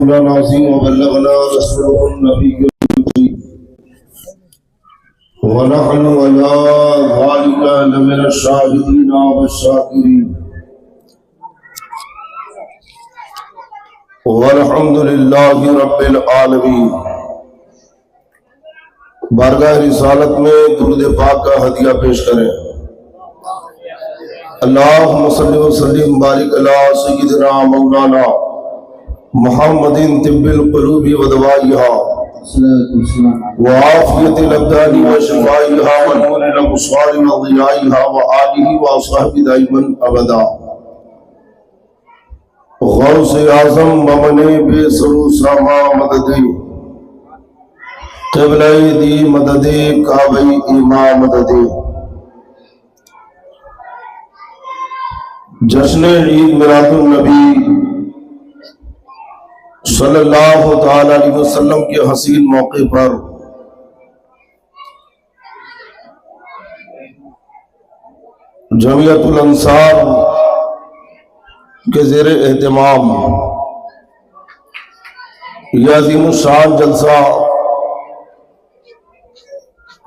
العظيم وبلغنا رسوله النبي الكريم ونحن على ذلك لمن الشاهدين والشاكرين والحمد لله رب العالمين۔ بارگاہ رسالت میں درود پاک کا ہدیہ پیش کریں۔ اللہم صلی وسلم بارک علی سیدنا مولانا محمد طب القلوب ودوائها وعافیت الابدان وشفائها ونور الابصار وضیائها وآلہ وصحبہ دائما ابدا۔ غوث اعظم ممن بے سرو ساما مدد قبلہ دی مدد کعبہ ایما مدد۔ جشن عید میلاد النبی صلی اللہ تعالی علیہ وسلم کے حسین موقع پر جمعیت الانصار کے زیر اہتمام یہ عظیم الشان جلسہ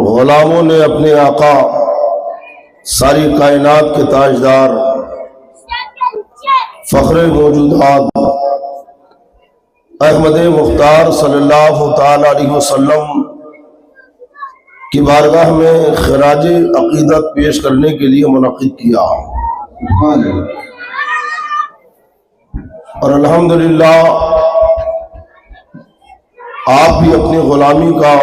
غلاموں نے اپنے آقا ساری کائنات کے تاجدار فخر موجودات احمد مختار صلی اللہ تعالی علیہ وسلم کی بارگاہ میں خراج عقیدت پیش کرنے کے لیے منعقد کیا، اور الحمدللہ آپ بھی اپنی غلامی کا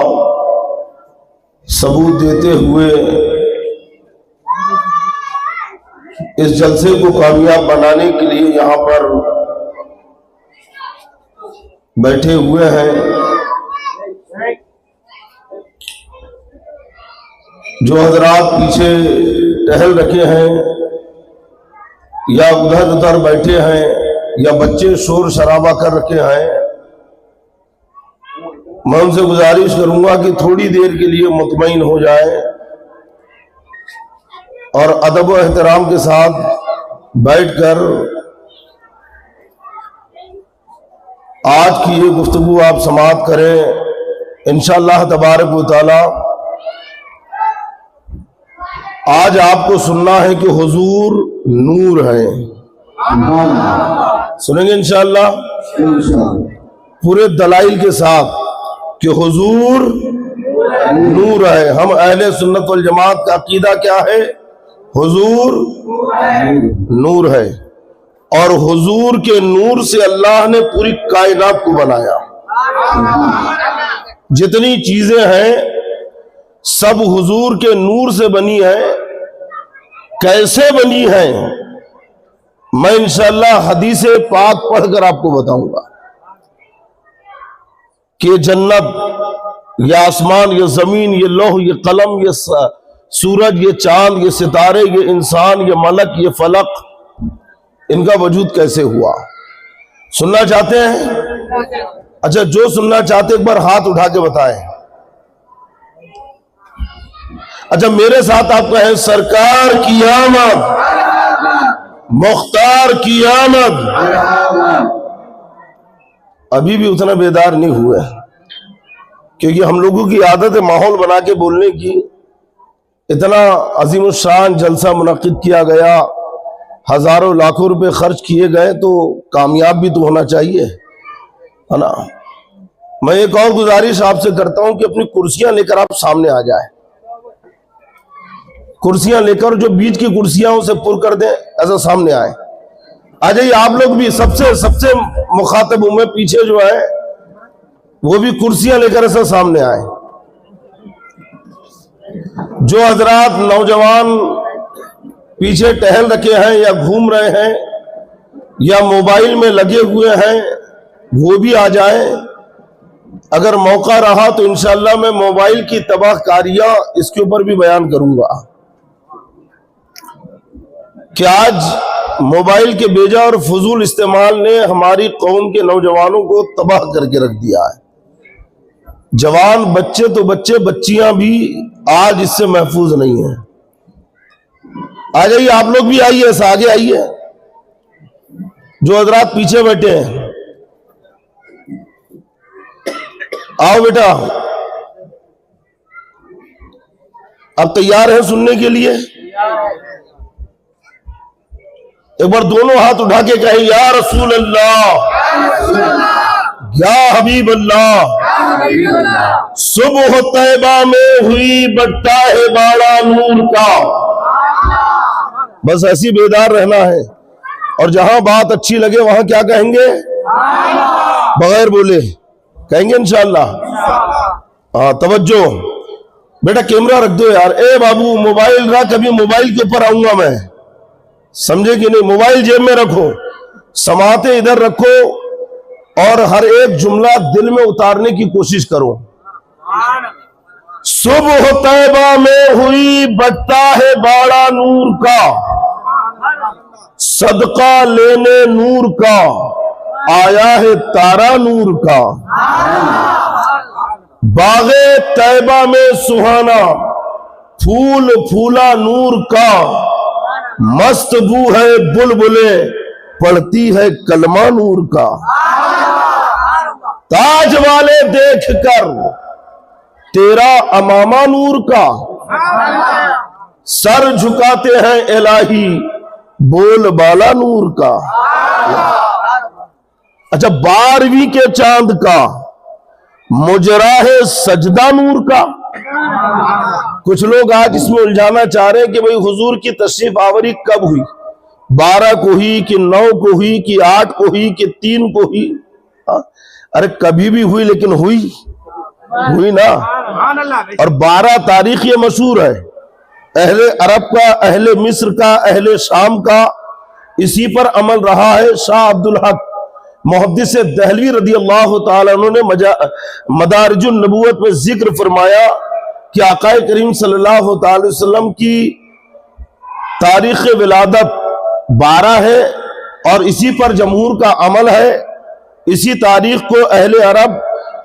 ثبوت دیتے ہوئے اس جلسے کو کامیاب بنانے کے لیے یہاں پر بیٹھے ہوئے ہیں۔ جو حضرات پیچھے ٹہل رکھے ہیں یا ادھر ادھر بیٹھے ہیں یا بچے شور شرابہ کر رکھے ہیں، میں ان سے گزارش کروں گا کہ تھوڑی دیر کے لیے مطمئن ہو جائیں اور ادب و احترام کے ساتھ بیٹھ کر آج کی یہ گفتگو آپ سماعت کریں۔ انشاءاللہ تبارک و تعالی آج آپ کو سننا ہے کہ حضور نور ہے۔ سنیں گے انشاءاللہ پورے دلائل کے ساتھ کہ حضور نور ہے۔ ہم اہل سنت والجماعت کا عقیدہ کیا ہے؟ حضور نور ہے، اور حضور کے نور سے اللہ نے پوری کائنات کو بنایا۔ جتنی چیزیں ہیں سب حضور کے نور سے بنی ہیں۔ کیسے بنی ہیں میں انشاءاللہ حدیث پاک پڑھ کر آپ کو بتاؤں گا کہ جنت، یہ آسمان، یہ زمین، یہ لوح، یہ قلم، یہ سورج، یہ چاند، یہ ستارے، یہ انسان، یہ ملک، یہ فلک، ان کا وجود کیسے ہوا؟ سننا چاہتے ہیں؟ اچھا، جو سننا چاہتے ایک بار ہاتھ اٹھا کے بتائیں۔ اچھا، میرے ساتھ آپ کہیں سرکار کی آمد، مختار کی آمد۔ ابھی بھی اتنا بیدار نہیں ہوئے کیونکہ ہم لوگوں کی عادت ہے ماحول بنا کے بولنے کی۔ اتنا عظیم الشان جلسہ منعقد کیا گیا، ہزاروں لاکھوں روپے خرچ کیے گئے، تو کامیاب بھی تو ہونا چاہیے، ہے نا؟ میں ایک اور گزارش آپ سے کرتا ہوں کہ اپنی کرسیاں لے کر آپ سامنے آ جائیں۔ کرسیاں لے کر جو بیچ کی کرسیاں اسے پر کر دیں، ایسا سامنے آئے۔ آ جائیے آپ لوگ بھی، سب سے مخاطب ہوں میں، پیچھے جو ہے وہ بھی کرسیاں لے کر ایسا سامنے آئے۔ جو حضرات نوجوان پیچھے ٹہل رکھے ہیں یا گھوم رہے ہیں یا موبائل میں لگے ہوئے ہیں وہ بھی آ جائیں۔ اگر موقع رہا تو انشاءاللہ میں موبائل کی تباہ کاریاں اس کے اوپر بھی بیان کروں گا کہ آج موبائل کے بیجا اور فضول استعمال نے ہماری قوم کے نوجوانوں کو تباہ کر کے رکھ دیا ہے۔ جوان بچے تو بچے، بچیاں بھی آج اس سے محفوظ نہیں ہیں۔ آ جائیے آپ لوگ بھی، آئیے، ایسا آگے آئیے۔ جو حضرات پیچھے بیٹھے ہیں آؤ بیٹا، آپ تیار ہیں سننے کے لیے؟ ایک بار دونوں ہاتھ اٹھا کے کہیں یا رسول اللہ، یا حبیب اللہ، صبح طیبہ میں ہوئی بٹا ہے باڑا نور کا۔ بس ایسی بیدار رہنا ہے، اور جہاں بات اچھی لگے وہاں کیا کہیں گے؟ بغیر بولے کہیں گے انشاءاللہ۔ ہاں توجہ بیٹا، کیمرہ رکھ دو یار۔ اے بابو موبائل رکھ، ابھی موبائل کے اوپر آؤں گا میں، سمجھے کہ نہیں؟ موبائل جیب میں رکھو، سماعتیں ادھر رکھو، اور ہر ایک جملہ دل میں اتارنے کی کوشش کرو۔ صبح طیبہ میں ہوئی بٹا ہے باڑا نور کا، صدقہ لینے نور کا آیا ہے تارا نور کا۔ باغ طیبہ میں سہانا پھول پھولا نور کا، مست بو ہے بلبلے پڑھتی ہے کلمہ نور کا۔ تاج والے دیکھ کر تیرا امامہ نور کا، سر جھکاتے ہیں الہی بول بالا نور کا۔ اچھا، 12ویں کے چاند کا مجرا ہے سجدہ نور کا۔ کچھ لوگ آج اس میں الجھانا چاہ رہے ہیں کہ بھئی حضور کی تشریف آوری کب ہوئی، 12 کو ہوئی کہ 9 کو ہوئی کہ 8 کو ہوئی کہ 3 کو ہوئی؟ ارے کبھی بھی ہوئی، لیکن ہوئی نا۔ اور 12 تاریخ یہ مشہور ہے، اہل عرب کا، اہل مصر کا، اہل شام کا، اسی پر عمل رہا ہے۔ شاہ عبدالحق محدث دہلوی رضی اللہ تعالیٰ عنہ نے مدارج النبوت میں ذکر فرمایا کہ آقا کریم صلی اللہ تعالی وسلم کی تاریخ ولادت 12 ہے، اور اسی پر جمہور کا عمل ہے۔ اسی تاریخ کو اہل عرب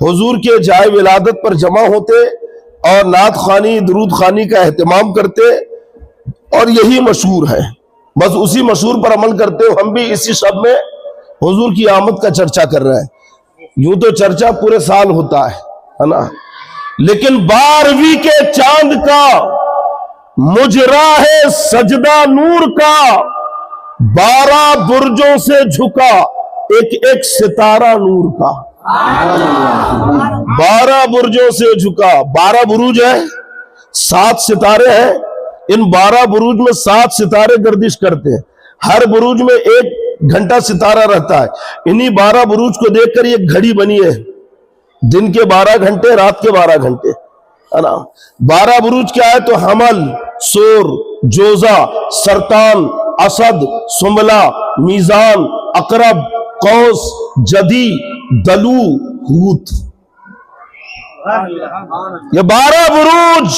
حضور کے جائے ولادت پر جمع ہوتے اور نعت خوانی، درود خوانی کا اہتمام کرتے، اور یہی مشہور ہے۔ بس اسی مشہور پر عمل کرتے ہو۔ ہم بھی اسی شب میں حضور کی آمد کا چرچا کر رہے ہیں۔ یوں تو چرچا پورے سال ہوتا ہے نا، لیکن 12ویں کے چاند کا مجرا ہے سجدہ نور کا، 12 برجوں سے جھکا ایک ایک ستارہ نور کا۔ 12 برجوں سے جھکا، 12 بروج ہے، 7 ستارے ہیں۔ ان 12 بروج میں 7 ستارے گردش کرتے ہیں، ہر بروج میں 1 گھنٹہ ستارہ رہتا ہے۔ انہی 12 بروج کو دیکھ کر یہ گھڑی بنی ہے، دن کے 12 گھنٹے، رات کے 12 گھنٹے، ہے نا۔ 12 بروج کیا ہے تو حمل، سور، جوزہ، سرطان، اسد، سنبلہ، میزان، عقرب، قوس، جدی، دلو، حوت۔ یہ 12 بروج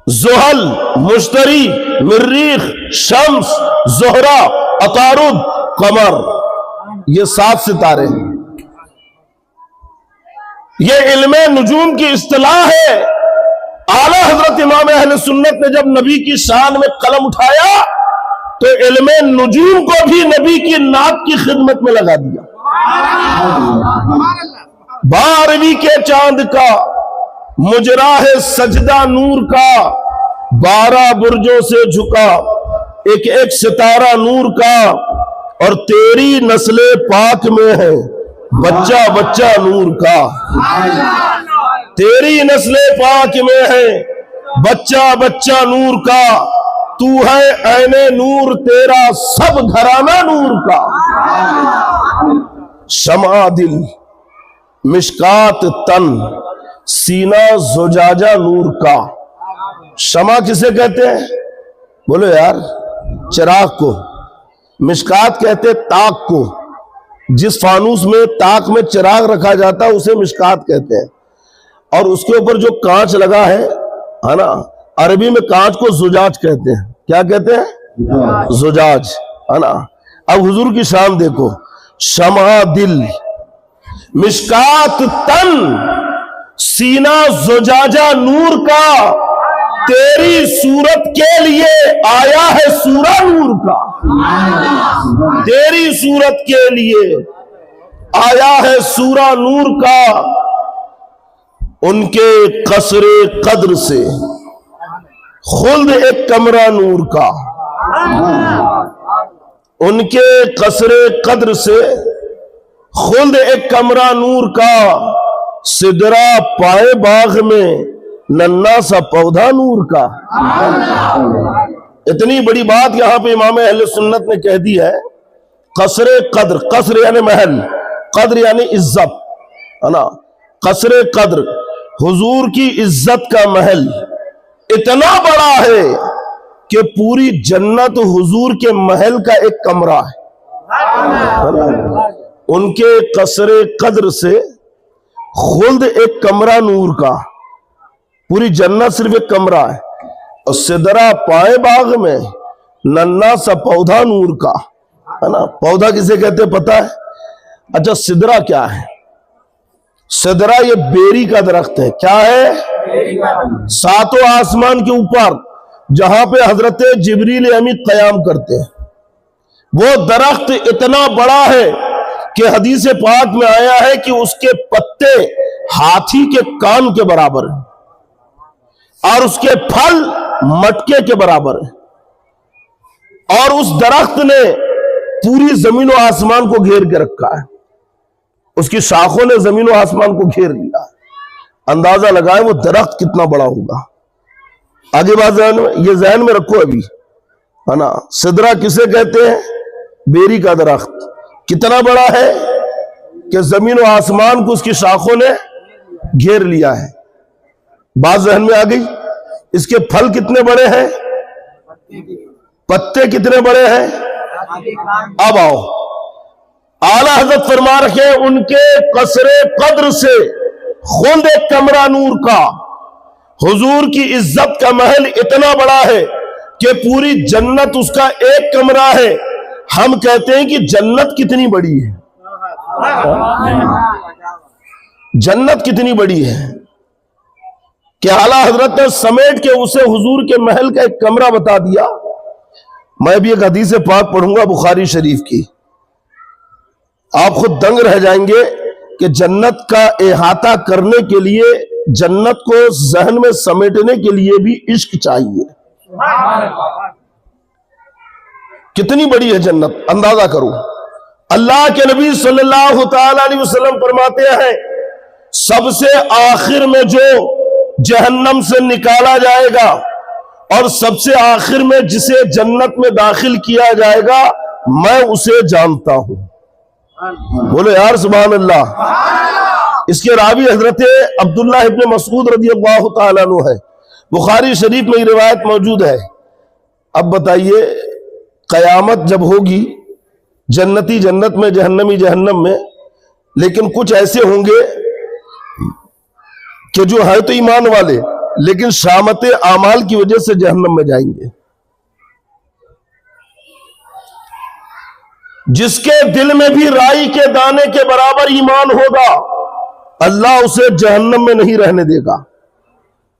زحل، مشتری، مریخ، شمس، زہرہ، عطارد، قمر، یہ 7 ستارے۔ یہ علم نجوم کی اصطلاح ہے۔ اعلیٰ حضرت امام اہل سنت نے جب نبی کی شان میں قلم اٹھایا تو علم نجوم کو بھی نبی کی نعت کی خدمت میں لگا دیا۔ 12ویں کے چاند کا مجرا ہے سجدہ نور کا، 12 برجوں سے جھکا ایک ایک ستارہ نور کا، اور تیری نسل پاک میں ہے بچہ بچہ نور کا۔ تیری نسل پاک میں ہے بچہ بچہ نور کا، تو ہے عین نور، تیرا سب گھرانہ نور کا۔ شمع دل، مشکات تن، سینہ زجاجہ نور کا۔ شمع کسے کہتے ہیں؟ بولو یار، چراغ کو۔ مشکات کہتے تاک کو، جس فانوس میں تاک میں چراغ رکھا جاتا ہے اسے مشکات کہتے ہیں، اور اس کے اوپر جو کانچ لگا ہے نا، عربی میں کانچ کو زجاج کہتے ہیں۔ کیا کہتے ہیں؟ زجاج، ہے نا۔ اب حضور کی شان دیکھو، شمع دل، مشکات تن، سینہ زجاجہ نور کا، تیری صورت کے لیے آیا ہے سورہ نور کا۔ تیری صورت کے لیے آیا ہے سورہ نور کا ان کے قصر قدر سے، خلد ایک کمرہ نور کا، ان کے قصر قدر سے خلد ایک کمرہ نور کا، سدرا پائے باغ میں ننا سا پودا نور کا۔ اتنی بڑی بات یہاں پہ امام اہل سنت نے کہہ دی ہے۔ قصر قدر، قصر یعنی محل، قدر یعنی عزت، ہے نا؟ قصر قدر حضور کی عزت کا محل اتنا بڑا ہے کہ پوری جنت حضور کے محل کا ایک کمرہ ہے۔ ان کے قصر قدر سے خلد ایک کمرہ نور کا، پوری جنت صرف ایک کمرہ ہے، اور سدرا پائے باغ میں ننا سا پودا نور کا، ہے نا؟ پودا کسے کہتے پتا ہے؟ اچھا سدرا کیا ہے؟ سدرا یہ بیری کا درخت ہے۔ کیا ہے؟ ساتوں آسمان کے اوپر جہاں پہ حضرت جبریل امین قیام کرتے ہیں، وہ درخت اتنا بڑا ہے کہ حدیث پاک میں آیا ہے کہ اس کے پتے ہاتھی کے کان کے برابر ہیں، اور اس کے پھل مٹکے کے برابر ہیں، اور اس درخت نے پوری زمین و آسمان کو گھیر کے رکھا ہے، اس کی شاخوں نے زمین و آسمان کو گھیر لیا۔ اندازہ لگائیں وہ درخت کتنا بڑا ہوگا۔ آگے بات یہ ذہن میں رکھو ابھی، ہے نا؟ سدرا کسے کہتے ہیں؟ بیری کا درخت۔ کتنا بڑا ہے کہ زمین و آسمان کو اس کی شاخوں نے گھیر لیا ہے۔ بات ذہن میں آ گئی؟ اس کے پھل کتنے بڑے ہیں؟ پتے کتنے بڑے ہیں؟ اب آؤ، اعلیٰ حضرت فرما رکھے ان کے قصر قدر سے خلد ایک کمرہ نور کا، حضور کی عزت کا محل اتنا بڑا ہے کہ پوری جنت اس کا ایک کمرہ ہے۔ ہم کہتے ہیں کہ جنت کتنی بڑی ہے، جنت کتنی بڑی ہے کہ اعلیٰ حضرت نے سمیٹ کے اسے حضور کے محل کا ایک کمرہ بتا دیا۔ میں بھی ایک حدیث پاک پڑھوں گا بخاری شریف کی، آپ خود دنگ رہ جائیں گے کہ جنت کا احاطہ کرنے کے لیے، جنت کو ذہن میں سمیٹنے کے لیے بھی عشق چاہیے۔ کتنی بڑی ہے جنت، اندازہ کرو۔ اللہ کے نبی صلی اللہ تعالی علیہ وسلم فرماتے ہیں سب سے آخر میں جو جہنم سے نکالا جائے گا اور سب سے آخر میں جسے جنت میں داخل کیا جائے گا، میں اسے جانتا ہوں۔ بولے یار سبحان اللہ۔ اس کے راوی حضرت عبداللہ ابن مسعود رضی اللہ تعالیٰ عنہ ہے، بخاری شریف میں یہ روایت موجود ہے۔ اب بتائیے قیامت جب ہوگی، جنتی جنت میں، جہنمی جہنم میں، لیکن کچھ ایسے ہوں گے کہ جو ہے تو ایمان والے لیکن شامت اعمال کی وجہ سے جہنم میں جائیں گے۔ جس کے دل میں بھی رائی کے دانے کے برابر ایمان ہوگا، اللہ اسے جہنم میں نہیں رہنے دے گا،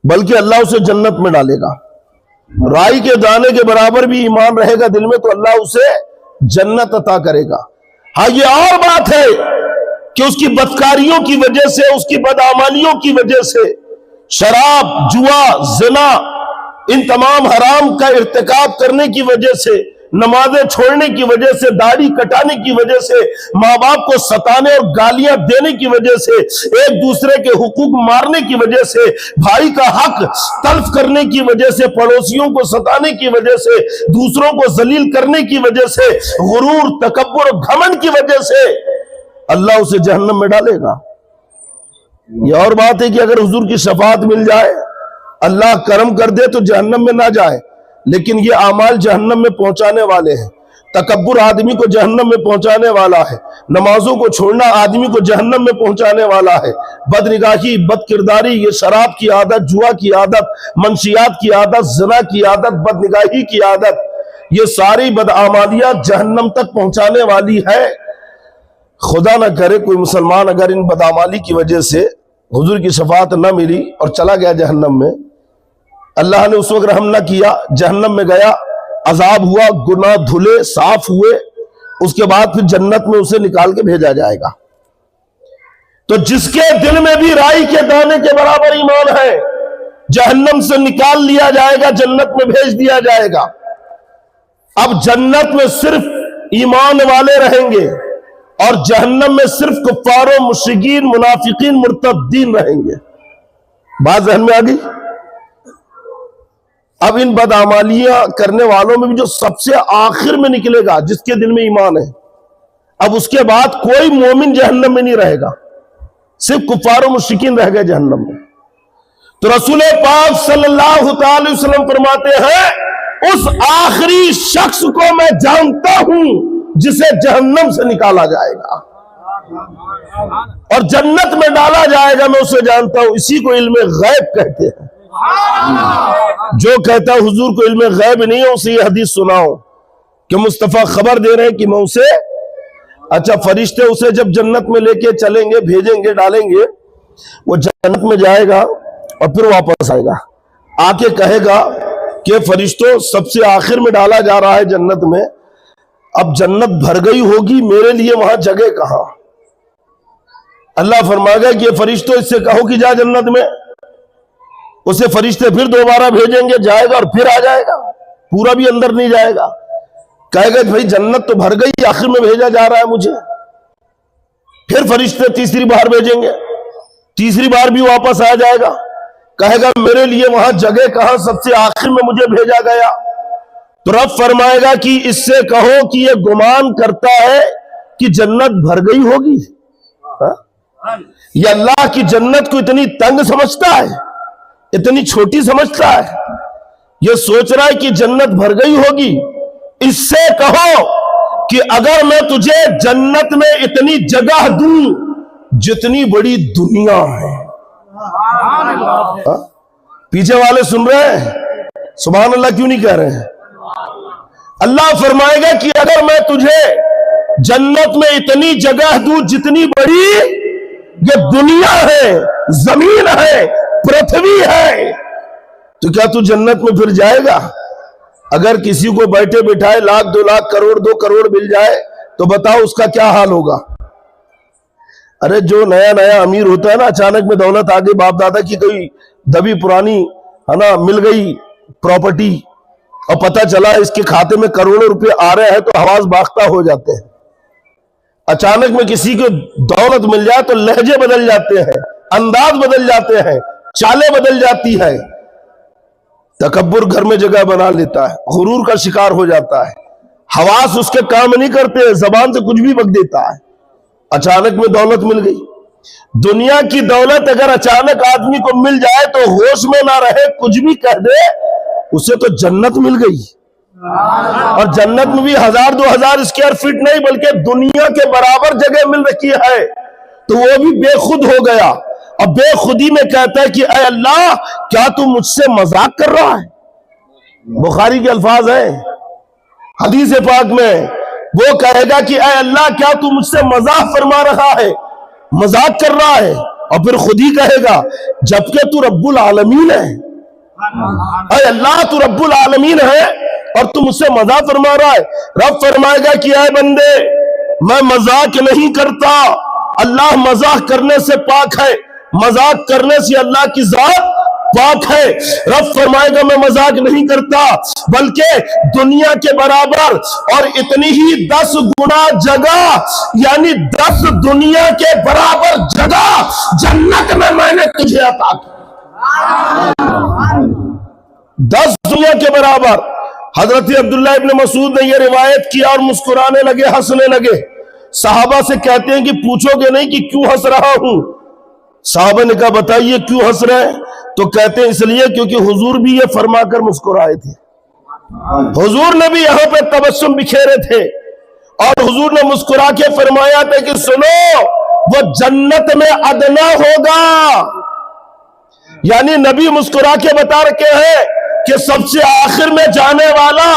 بلکہ اللہ اسے جنت میں ڈالے گا۔ رائی کے دانے کے برابر بھی ایمان رہے گا دل میں تو اللہ اسے جنت عطا کرے گا۔ ہاں یہ اور بات ہے کہ اس کی بدکاریوں کی وجہ سے، اس کی بدعمالیوں کی وجہ سے، شراب، جوا، زنا، ان تمام حرام کا ارتکاب کرنے کی وجہ سے، نمازیں چھوڑنے کی وجہ سے، داڑھی کٹانے کی وجہ سے، ماں باپ کو ستانے اور گالیاں دینے کی وجہ سے، ایک دوسرے کے حقوق مارنے کی وجہ سے، بھائی کا حق تلف کرنے کی وجہ سے، پڑوسیوں کو ستانے کی وجہ سے، دوسروں کو ذلیل کرنے کی وجہ سے، غرور، تکبر اور گھمنڈ کی وجہ سے اللہ اسے جہنم میں ڈالے گا۔ یہ اور بات ہے کہ اگر حضور کی شفاعت مل جائے، اللہ کرم کر دے تو جہنم میں نہ جائے، لیکن یہ اعمال جہنم میں پہنچانے والے ہیں۔ تکبر آدمی کو جہنم میں پہنچانے والا ہے، نمازوں کو چھوڑنا آدمی کو جہنم میں پہنچانے والا ہے، بد نگاہی، بد کرداری، یہ شراب کی عادت، جوا کی عادت، منشیات کی عادت، زنا کی عادت، بد نگاہی کی عادت، یہ ساری بدعمالیات جہنم تک پہنچانے والی ہے۔ خدا نہ کرے کوئی مسلمان اگر ان بدعمالی کی وجہ سے حضور کی شفاعت نہ ملی اور چلا گیا جہنم میں، اللہ نے اس وقت رحم نہ کیا، جہنم میں گیا، عذاب ہوا، گناہ دھلے، صاف ہوئے، اس کے بعد پھر جنت میں اسے نکال کے بھیجا جائے گا۔ تو جس کے دل میں بھی رائی کے دانے کے برابر ایمان ہے جہنم سے نکال لیا جائے گا، جنت میں بھیج دیا جائے گا۔ اب جنت میں صرف ایمان والے رہیں گے اور جہنم میں صرف کفار و مشرکین، منافقین، مرتدین رہیں گے۔ بات ذہن میں آ گئی؟ اب ان بدعمالیاں کرنے والوں میں بھی جو سب سے آخر میں نکلے گا جس کے دل میں ایمان ہے، اب اس کے بعد کوئی مومن جہنم میں نہیں رہے گا، صرف کفار و مشرکین رہ گئے جہنم میں۔ تو رسول پاک صلی اللہ تعالی وسلم فرماتے ہیں اس آخری شخص کو میں جانتا ہوں جسے جہنم سے نکالا جائے گا اور جنت میں ڈالا جائے گا، میں اسے جانتا ہوں۔ اسی کو علم غیب کہتے ہیں۔ جو کہتا ہے حضور کو علم غیب نہیں ہے، اسے یہ حدیث سناؤ کہ مصطفیٰ خبر دے رہے ہیں کہ میں اسے، اچھا فرشتے اسے جب جنت میں لے کے چلیں گے، بھیجیں گے، ڈالیں گے، وہ جنت میں جائے گا اور پھر واپس آئے گا، آ کے کہے گا کہ فرشتوں سب سے آخر میں ڈالا جا رہا ہے جنت میں، اب جنت بھر گئی ہوگی، میرے لیے وہاں جگہ کہاں؟ اللہ فرمائے گا کہ یہ فرشتوں اس سے کہو کہ جا جنت میں، اسے فرشتے پھر دوبارہ بھیجیں گے، جائے گا اور پھر آ جائے گا، پورا بھی اندر نہیں جائے گا، کہے گا بھائی جنت تو بھر گئی، آخر میں بھیجا جا رہا ہے مجھے۔ پھر فرشتے تیسری بار بھیجیں گے، تیسری بار بھی واپس آ جائے گا، کہے گا میرے لیے وہاں جگہ کہاں، سب سے آخر میں مجھے بھیجا گیا۔ تو رب فرمائے گا کہ اس سے کہو کہ یہ گمان کرتا ہے کہ جنت بھر گئی ہوگی، یہ اللہ کی جنت کو اتنی تنگ سمجھتا ہے، اتنی چھوٹی سمجھتا ہے، یہ سوچ رہا ہے کہ جنت بھر گئی ہوگی۔ اس سے کہو کہ اگر میں تجھے جنت میں اتنی جگہ دوں جتنی بڑی دنیا ہے، پیچھے والے سن رہے ہیں؟ سبحان اللہ کیوں نہیں کہہ رہے ہیں؟ اللہ فرمائے گا کہ اگر میں تجھے جنت میں اتنی جگہ دوں جتنی بڑی یہ دنیا ہے، زمین ہے، پرتھوی ہے، تو کیا تو جنت میں پھر جائے گا؟ اگر کسی کو بیٹھے بٹھائے 1,00,000 2,00,000 کروڑ 2 کروڑ مل جائے تو بتاؤ اس کا کیا حال ہوگا؟ ارے جو نیا نیا امیر ہوتا ہے نا، اچانک میں دولت آگے، باپ دادا کی کوئی دبی پرانی ہے نا مل گئی پراپرٹی اور پتہ چلا اس کے کھاتے میں کروڑوں روپے آ رہے ہیں تو حواس باختہ ہو جاتے ہیں۔ اچانک میں کسی کو دولت مل جائے تو لہجے بدل جاتے ہیں، انداز بدل جاتے ہیں، چالیں بدل جاتی ہے، تکبر گھر میں جگہ بنا لیتا ہے، غرور کا شکار ہو جاتا ہے، حواس اس کے کام نہیں کرتے، زبان سے کچھ بھی بک دیتا ہے۔ اچانک میں دولت مل گئی۔ دنیا کی دولت اگر اچانک آدمی کو مل جائے تو ہوش میں نہ رہے، کچھ بھی کہہ دے، اسے تو جنت مل گئی، اور جنت میں بھی 1000 2000 اسکوائر فٹ نہیں بلکہ دنیا کے برابر جگہ مل رکھی ہے، تو وہ بھی بے خود ہو گیا، اور بے خودی میں کہتا ہے کہ اے اللہ کیا تو مجھ سے مذاق کر رہا ہے؟ بخاری کے الفاظ ہیں حدیث پاک میں، وہ کہے گا کہ اے اللہ کیا تو مجھ سے مذاق فرما رہا ہے، مذاق کر رہا ہے، اور پھر خود ہی کہے گا جبکہ تو رب العالمین ہے، اے اللہ تو رب العالمین ہے اور تو مجھ سے مذاق فرما رہا ہے۔ رب فرمائے گا کہ اے بندے میں مذاق نہیں کرتا، اللہ مذاق کرنے سے پاک ہے، مذاق کرنے سے اللہ کی ذات پاک ہے۔ رب فرمائے گا میں مذاق نہیں کرتا بلکہ دنیا کے برابر اور اتنی ہی 10 گنا جگہ، یعنی 10 دنیا کے برابر جگہ جنت میں نے تجھے عطا کی، 10 دنیا کے برابر۔ حضرت عبداللہ ابن مسعود نے یہ روایت کیا اور مسکرانے لگے، ہنسنے لگے۔ صحابہ سے کہتے ہیں کہ پوچھو گے نہیں کہ کیوں ہنس رہا ہوں؟ صحابہ نے کہا بتائیے کیوں ہنس رہے ہیں؟ تو کہتے ہیں اس لیے کیونکہ حضور بھی یہ فرما کر مسکرائے تھے، حضور نے بھی یہاں پہ تبسم بکھیرے تھے، اور حضور نے مسکرا کے فرمایا تھا کہ سنو وہ جنت میں ادنا ہوگا، یعنی نبی مسکرا کے بتا رکھے ہیں کہ سب سے آخر میں جانے والا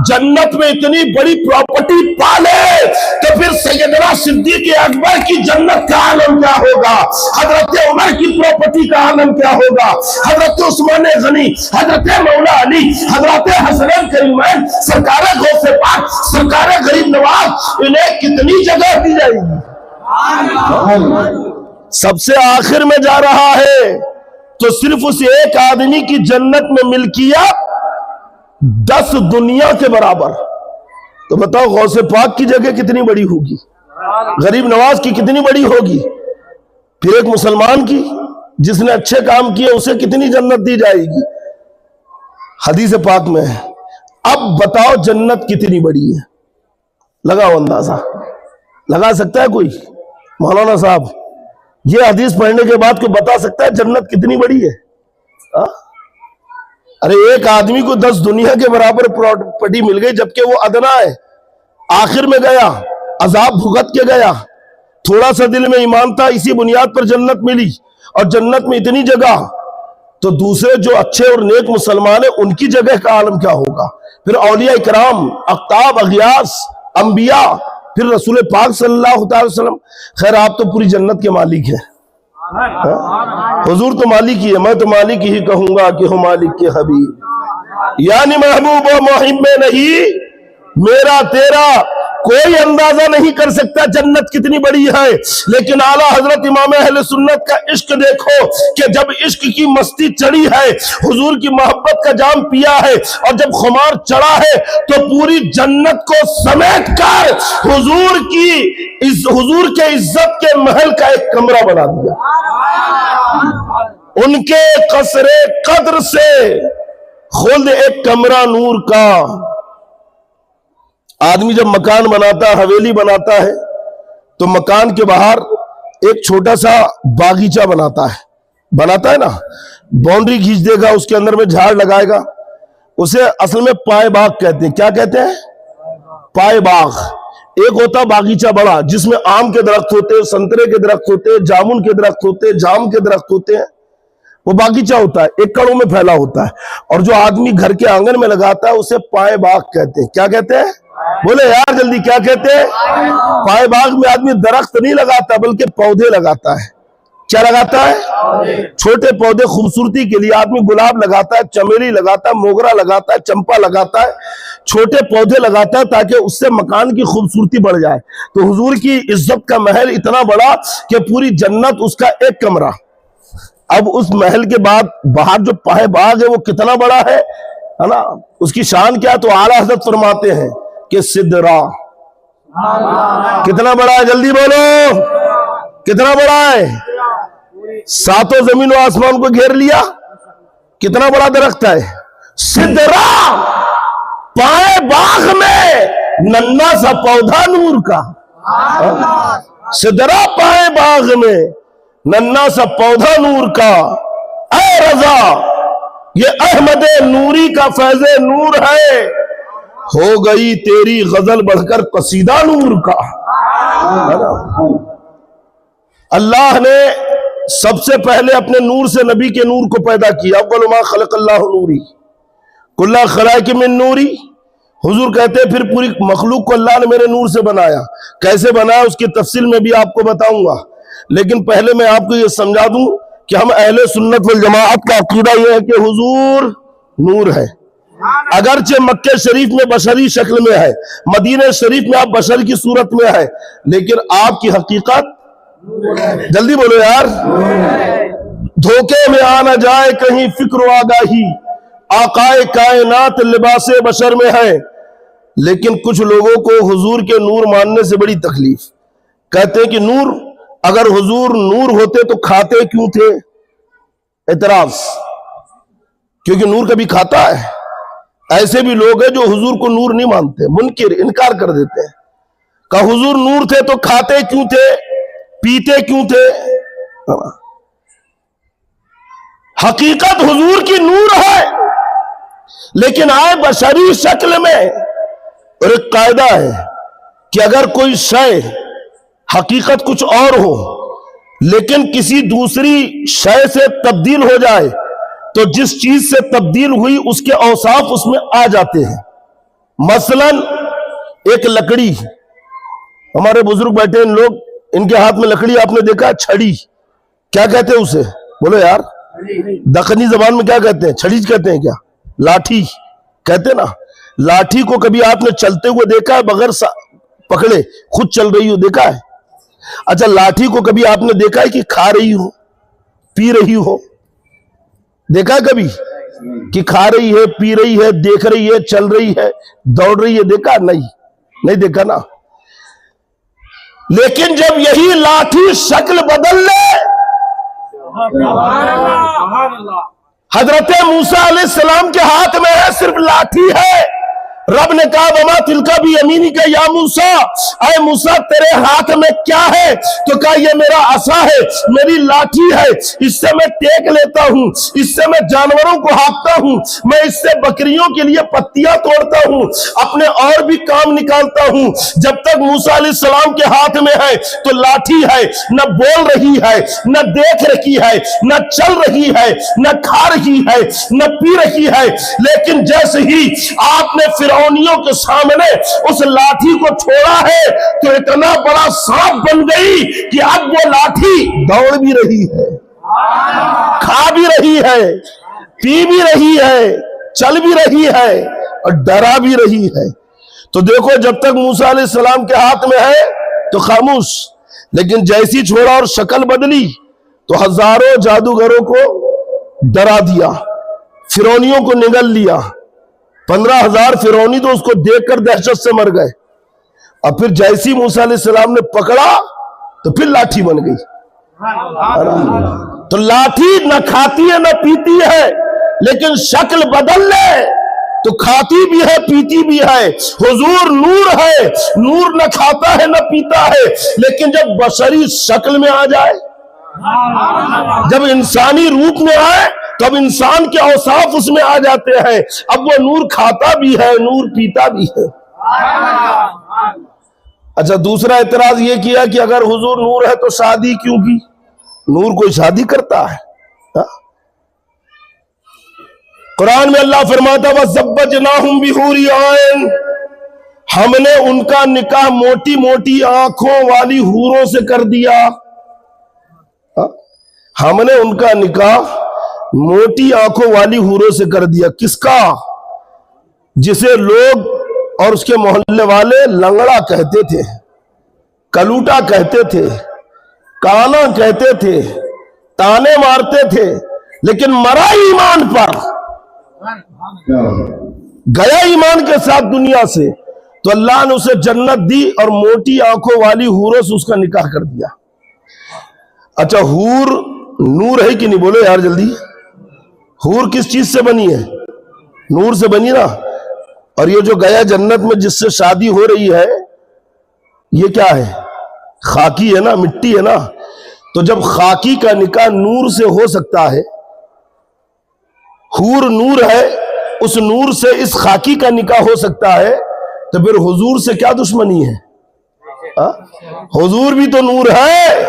جنت میں اتنی بڑی پراپرٹی پالے تو پھر سیدنا صدیق اکبر کی جنت کا عالم کیا ہوگا، حضرت عمر کی پراپرٹی کا عالم کیا ہوگا، حضرت عثمان غنی، حضرت مولا علی، حضرت حسنین کریمین، سرکار غوث پاک، سرکار غریب نواز، انہیں کتنی جگہ دی جائے گی، سب سے آخر میں جا رہا ہے تو صرف اس ایک آدمی کی جنت میں ملکیت 10 دنیا کے برابر. تو بتاؤ غوث پاک کی جگہ کتنی بڑی ہوگی, غریب نواز کی کتنی بڑی ہوگی, پھر ایک مسلمان کی جس نے اچھے کام کیے اسے کتنی جنت دی جائے گی. حدیث پاک میں ہے. اب بتاؤ جنت کتنی بڑی ہے, لگاؤ اندازہ, لگا سکتا ہے کوئی؟ مولانا صاحب یہ حدیث پڑھنے کے بعد کوئی بتا سکتا ہے جنت کتنی بڑی ہے؟ ارے ایک آدمی کو 10 دنیا کے برابر پراپرٹی مل گئی جبکہ وہ ادنا ہے, آخر میں گیا عذاب بھگت کے گیا, تھوڑا سا دل میں ایمان تھا, اسی بنیاد پر جنت ملی, اور جنت میں اتنی جگہ. تو دوسرے جو اچھے اور نیک مسلمان ہیں ان کی جگہ کا عالم کیا ہوگا؟ پھر اولیاء کرام, اقطاب, اغیاث, انبیاء, پھر رسول پاک صلی اللہ علیہ وسلم. خیر آپ تو پوری جنت کے مالک ہیں, حضور تو مالک ہی ہے, میں تو مالک ہی کہوں گا کہ ہو مالک کے حبیب. یعنی محبوب و محب میں نہیں, میرا تیرا کوئی اندازہ نہیں کر سکتا جنت کتنی بڑی ہے. لیکن اعلیٰ حضرت امام اہل سنت کا عشق دیکھو کہ جب عشق کی مستی چڑھی ہے, حضور کی محبت کا جام پیا ہے, اور جب خمار چڑھا ہے تو پوری جنت کو سمیٹ کر حضور کے عزت کے محل کا ایک کمرہ بنا دیا. ان کے قصر قدر سے خود ایک کمرہ نور کا. آدمی جب مکان بناتا ہے, حویلی بناتا ہے, تو مکان کے باہر ایک چھوٹا سا باغیچہ بناتا ہے نا, باؤنڈری کھینچ دے گا, اس کے اندر میں جھاڑ لگائے گا, اسے اصل میں پائے باغ کہتے ہیں. کیا کہتے ہیں؟ پائے باغ. ایک ہوتا باغیچہ بڑا جس میں آم کے درخت ہوتے, سنترے کے درخت ہوتے, جامن کے درخت ہوتے, جام کے درخت ہوتے ہیں, وہ باغیچہ ہوتا ہے, ایکڑوں میں پھیلا ہوتا ہے. اور جو آدمی گھر کے آنگن میں لگاتا ہے اسے پائے باغ کہتے ہیں. کیا کہتے ہیں؟ بولے یار جلدی, کیا کہتے ہیں؟ پائے باغ میں آدمی درخت نہیں لگاتا بلکہ پودے لگاتا ہے. کیا لگاتا ہے؟ چھوٹے پودے خوبصورتی کے لیے. آدمی گلاب لگاتا ہے, چمیلی لگاتا ہے, موگرا لگاتا ہے, چمپا لگاتا ہے, چھوٹے پودے لگاتا ہے تاکہ اس سے مکان کی خوبصورتی بڑھ جائے. تو حضور کی عزت کا محل اتنا بڑا کہ پوری جنت اس کا ایک کمرہ. اب اس محل کے بعد باہر جو پائے باغ ہے وہ کتنا بڑا ہے نا, اس کی شان کیا؟ تو اعلیٰ حضرت فرماتے ہیں کہ سدرا کتنا بڑا ہے, جلدی بولو کتنا بڑا ہے؟ 7 زمین و آسمان کو گھیر لیا. کتنا بڑا درخت ہے سدرا, پائے باغ میں ننھا سا پودا نور کا. سدرا پائے باغ میں ننھا سا پودا نور کا. اے رضا یہ احمد نوری کا فیض نور ہے, ہو گئی تیری غزل بڑھ کر قصیدہ نور کا. اللہ نے سب سے پہلے اپنے نور سے نبی کے نور کو پیدا کیا. اول ما خلق اللہ نوری کل خلائق من نوری. حضور کہتے ہیں پھر پوری مخلوق کو اللہ نے میرے نور سے بنایا. کیسے بنایا اس کی تفصیل میں بھی آپ کو بتاؤں گا, لیکن پہلے میں آپ کو یہ سمجھا دوں کہ ہم اہل سنت والجماعت کا عقیدہ یہ ہے کہ حضور نور ہے. اگرچہ مکہ شریف میں بشری شکل میں ہے, مدینہ شریف میں آپ بشر کی صورت میں ہے, لیکن آپ کی حقیقت, جلدی بولو یار, دھوکے میں آنا جائے کہیں فکر و آگاہی, آقائے کائنات لباس بشر میں ہے. لیکن کچھ لوگوں کو حضور کے نور ماننے سے بڑی تکلیف. کہتے ہیں کہ نور, اگر حضور نور ہوتے تو کھاتے کیوں تھے؟ اعتراض, کیونکہ نور کبھی کھاتا ہے. ایسے بھی لوگ ہیں جو حضور کو نور نہیں مانتے, منکر, انکار کر دیتے ہیں. کہ حضور نور تھے تو کھاتے کیوں تھے, پیتے کیوں تھے؟ حقیقت حضور کی نور ہے, لیکن آئے بشری شکل میں. اور ایک قاعدہ ہے کہ اگر کوئی شے حقیقت کچھ اور ہو لیکن کسی دوسری شے سے تبدیل ہو جائے تو جس چیز سے تبدیل ہوئی اس کے اوصاف اس میں آ جاتے ہیں. مثلا ایک لکڑی, ہمارے بزرگ بیٹھے ان لوگ, ان کے ہاتھ میں لکڑی آپ نے دیکھا, چھڑی. کیا کہتے ہیں اسے؟ بولو یار, دکنی زبان میں کیا کہتے ہیں؟ چھڑی کہتے ہیں کیا؟ لاٹھی کہتے ہیں نا. لاٹھی کو کبھی آپ نے چلتے ہوئے دیکھا ہے بغیر پکڑے, خود چل رہی ہو دیکھا ہے؟ اچھا لاٹھی کو کبھی آپ نے دیکھا ہے کہ کھا رہی ہو، پی رہی ہو؟ دیکھا ہے کبھی کہ کھا رہی ہے، پی رہی ہے، دیکھ رہی ہے، چل رہی ہے، دوڑ رہی ہے؟ دیکھا؟ نہیں دیکھا نا۔ لیکن جب یہی لاٹھی شکل بدل لے، حضرت موسیٰ علیہ السلام کے ہاتھ میں ہے، صرف لاٹھی ہے۔ رب نے کہا وما تلک بیمینک یا موسیٰ، اے موسیٰ تیرے ہاتھ میں کیا ہے؟ تو کہا یہ میرا عصا ہے، میری لاٹھی ہے، اس سے میں ٹیک لیتا ہوں، اس سے میں جانوروں کو ہانکتا ہوں، میں اس سے بکریوں کے لیے پتیاں توڑتا ہوں، اپنے اور بھی کام نکالتا ہوں۔ جب تک موسیٰ علیہ السلام کے ہاتھ میں ہے تو لاٹھی ہے، نہ بول رہی ہے، نہ دیکھ رہی ہے، نہ چل رہی ہے، نہ کھا رہی ہے، نہ پی رہی ہے۔ لیکن جیسے ہی آپ نے فرعونیوں کے سامنے اس لاٹھی کو چھوڑا ہے تو اتنا بڑا سانپ بن گئی کہ اب وہ لاٹھی دوڑ بھی رہی ہے، کھا بھی رہی ہے، پی بھی رہی ہے، چل بھی رہی ہے اور ڈرا بھی رہی ہے۔ تو دیکھو جب تک موسیٰ علیہ السلام کے ہاتھ میں ہے تو خاموش، لیکن جیسی چھوڑا اور شکل بدلی تو ہزاروں جادوگروں کو ڈرا دیا، فرعونیوں کو نگل لیا۔ 15,000 فرعونی تو اس کو دیکھ کر دہشت سے مر گئے، اور پھر جیسی موسیٰ علیہ السلام نے پکڑا تو پھر لاٹھی بن گئی۔ تو لاٹھی نہ کھاتی ہے نہ پیتی ہے، لیکن شکل بدل لے تو کھاتی بھی ہے، پیتی بھی ہے۔ حضور نور ہے، نور نہ کھاتا ہے نہ پیتا ہے، لیکن جب بشری شکل میں آ جائے، جب انسانی روپ میں آئے تو اب انسان کے اوصاف اس میں آ جاتے ہیں۔ اب وہ نور کھاتا بھی ہے، نور پیتا بھی ہے۔ اچھا دوسرا اعتراض یہ کیا کہ اگر حضور نور ہے تو شادی کیوں کی؟ نور کوئی شادی کرتا ہے؟ قرآن میں اللہ فرماتا وَزَوَّجْنَاهُمْ بِحُورِ عَيْنٍ، ہم نے ان کا نکاح موٹی موٹی آنکھوں والی حوروں سے کر دیا۔ ہم نے ان کا نکاح موٹی آنکھوں والی حوروں سے کر دیا۔ کس کا؟ جسے لوگ اور اس کے محلے والے لنگڑا کہتے تھے، کلوٹا کہتے تھے، کانا کہتے تھے، تانے مارتے تھے، لیکن مرا ایمان پر، گیا ایمان کے ساتھ دنیا سے، تو اللہ نے اسے جنت دی اور موٹی آنکھوں والی حوروں سے اس کا نکاح کر دیا۔ اچھا حور نور ہے کہ نہیں؟ بولو یار جلدی۔ حور کس چیز سے بنی ہے؟ نور سے بنی نا۔ اور یہ جو گیا جنت میں جس سے شادی ہو رہی ہے یہ کیا ہے؟ خاکی ہے نا، مٹی ہے نا۔ تو جب خاکی کا نکاح نور سے ہو سکتا ہے، حور نور ہے، اس نور سے اس خاکی کا نکاح ہو سکتا ہے، تو پھر حضور سے کیا دشمنی ہے؟ حضور بھی تو نور ہے۔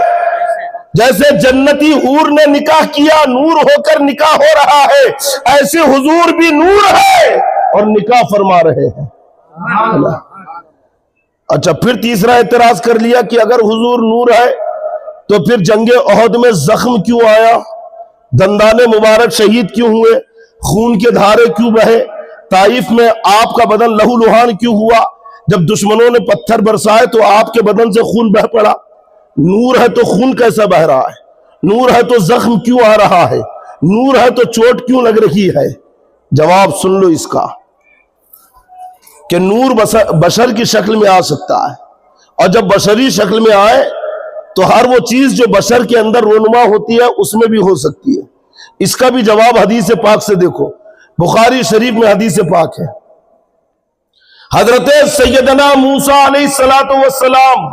جیسے جنتی حور نے نکاح کیا، نور ہو کر نکاح ہو رہا ہے، ایسے حضور بھی نور ہے اور نکاح فرما رہے ہیں۔ اچھا پھر تیسرا اعتراض کر لیا کہ اگر حضور نور ہے تو پھر جنگ احد میں زخم کیوں آیا؟ دندان مبارک شہید کیوں ہوئے؟ خون کے دھارے کیوں بہے؟ طائف میں آپ کا بدن لہو لہان کیوں ہوا؟ جب دشمنوں نے پتھر برسائے تو آپ کے بدن سے خون بہ پڑا۔ نور ہے تو خون کیسا بہ رہا ہے؟ نور ہے تو زخم کیوں آ رہا ہے؟ نور ہے تو چوٹ کیوں لگ رہی ہے؟ جواب سن لو اس کا کہ نور بشر کی شکل میں آ سکتا ہے، اور جب بشری شکل میں آئے تو ہر وہ چیز جو بشر کے اندر رونما ہوتی ہے اس میں بھی ہو سکتی ہے۔ اس کا بھی جواب حدیث پاک سے دیکھو، بخاری شریف میں حدیث پاک ہے۔ حضرت سیدنا موسیٰ علیہ السلام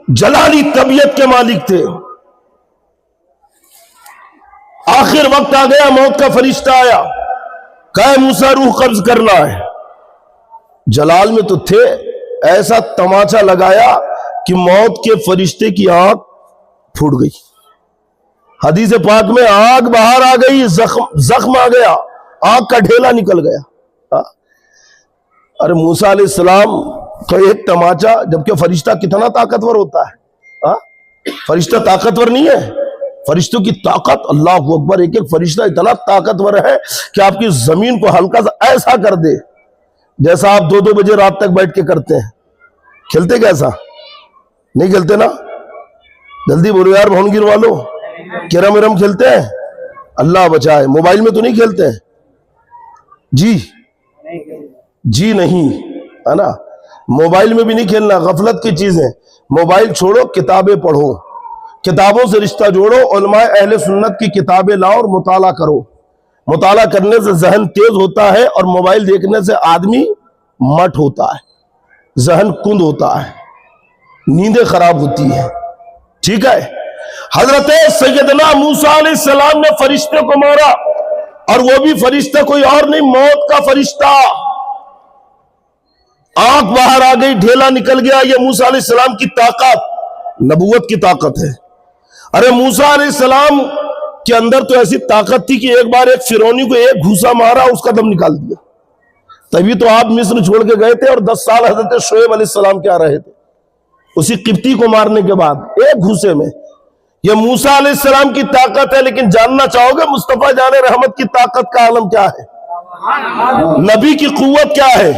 جلالی طبیعت کے مالک تھے۔ آخر وقت آ گیا، موت کا فرشتہ آیا، کہا موسیٰ روح قبض کرنا ہے۔ جلال میں تو تھے، ایسا تماچا لگایا کہ موت کے فرشتے کی آنکھ پھوٹ گئی۔ حدیث پاک میں آگ باہر آ گئی، زخم آ گیا، آنکھ کا ڈھیلا نکل گیا۔ ارے موسیٰ علیہ السلام تو ایک تماچا، جبکہ فرشتہ کتنا طاقتور ہوتا ہے؟ فرشتہ طاقتور نہیں ہے؟ فرشتوں کی طاقت، اللہ اکبر، ایک ایک فرشتہ اتنا طاقتور ہے کہ آپ کی زمین کو ہلکا سا ایسا کر دے جیسا آپ 2 بجے رات تک بیٹھ کے کرتے ہیں۔ کھیلتے کیسا؟ نہیں کھیلتے نا؟ جلدی بولو یار، بھون گروا لو. کیرم ویرم کھیلتے ہیں؟ اللہ بچائے. موبائل میں تو نہیں کھیلتے ہیں؟ جی نہیں ہے نا. موبائل میں بھی نہیں کھیلنا، غفلت کی چیز ہے. موبائل چھوڑو، کتابیں پڑھو، کتابوں سے رشتہ جوڑو. علماء اہل سنت کی کتابیں لاؤ اور مطالعہ کرو. مطالعہ کرنے سے ذہن تیز ہوتا ہے، اور موبائل دیکھنے سے آدمی مٹ ہوتا ہے، ذہن کند ہوتا ہے، نیندیں خراب ہوتی ہے. ٹھیک ہے. حضرت سیدنا موسیٰ علیہ السلام نے فرشتے کو مارا، اور وہ بھی فرشتہ کوئی اور نہیں، موت کا فرشتہ. آنکھ باہر آ گئی، ڈھیلا نکل گیا. یہ موسیٰ علیہ السلام کی طاقت، نبوت کی طاقت ہے. ارے موسیٰ علیہ السلام کے اندر تو ایسی طاقت تھی کہ ایک بار ایک فرعونی کو ایک گھوسا مارا، اس کا دم نکال دیا. تبھی تو آپ مصر چھوڑ کے گئے تھے، اور 10 سال حضرت شعیب علیہ السلام کیا رہے تھے اسی قبطی کو مارنے کے بعد ایک گھوسے میں. یہ موسیٰ علیہ السلام کی طاقت ہے. لیکن جاننا چاہو گے مصطفیٰ جان رحمت کی طاقت کا عالم کیا ہے؟ نبی کی قوت کیا ہے؟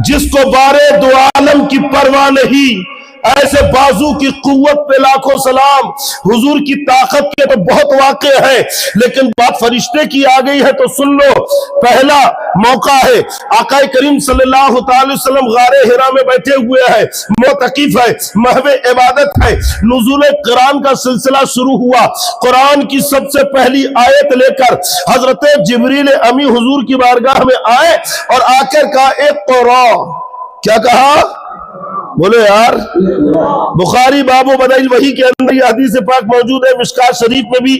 جس کو بارے دو عالم کی پرواہ نہیں، ایسے بازو کی قوت پہ لاکھوں سلام. حضور کی طاقت کے تو بہت واقع ہے، لیکن بات فرشتے کی آ گئی ہے تو سن لو. پہلا موقع ہے، آقا کریم صلی اللہ تعالی وسلم غار حرا میں بیٹھے ہوئے ہیں، معتکف ہے، محو عبادت ہے. نزول قرآن کا سلسلہ شروع ہوا. قرآن کی سب سے پہلی آیت لے کر حضرت جبریل امی حضور کی بارگاہ میں آئے، اور آ کر کہا اقرا. کیا کہا؟ بولے یار. بخاری باب و بدائل وحی کے اندر یہ حدیث پاک موجود ہے. مشکات شریف میں بھی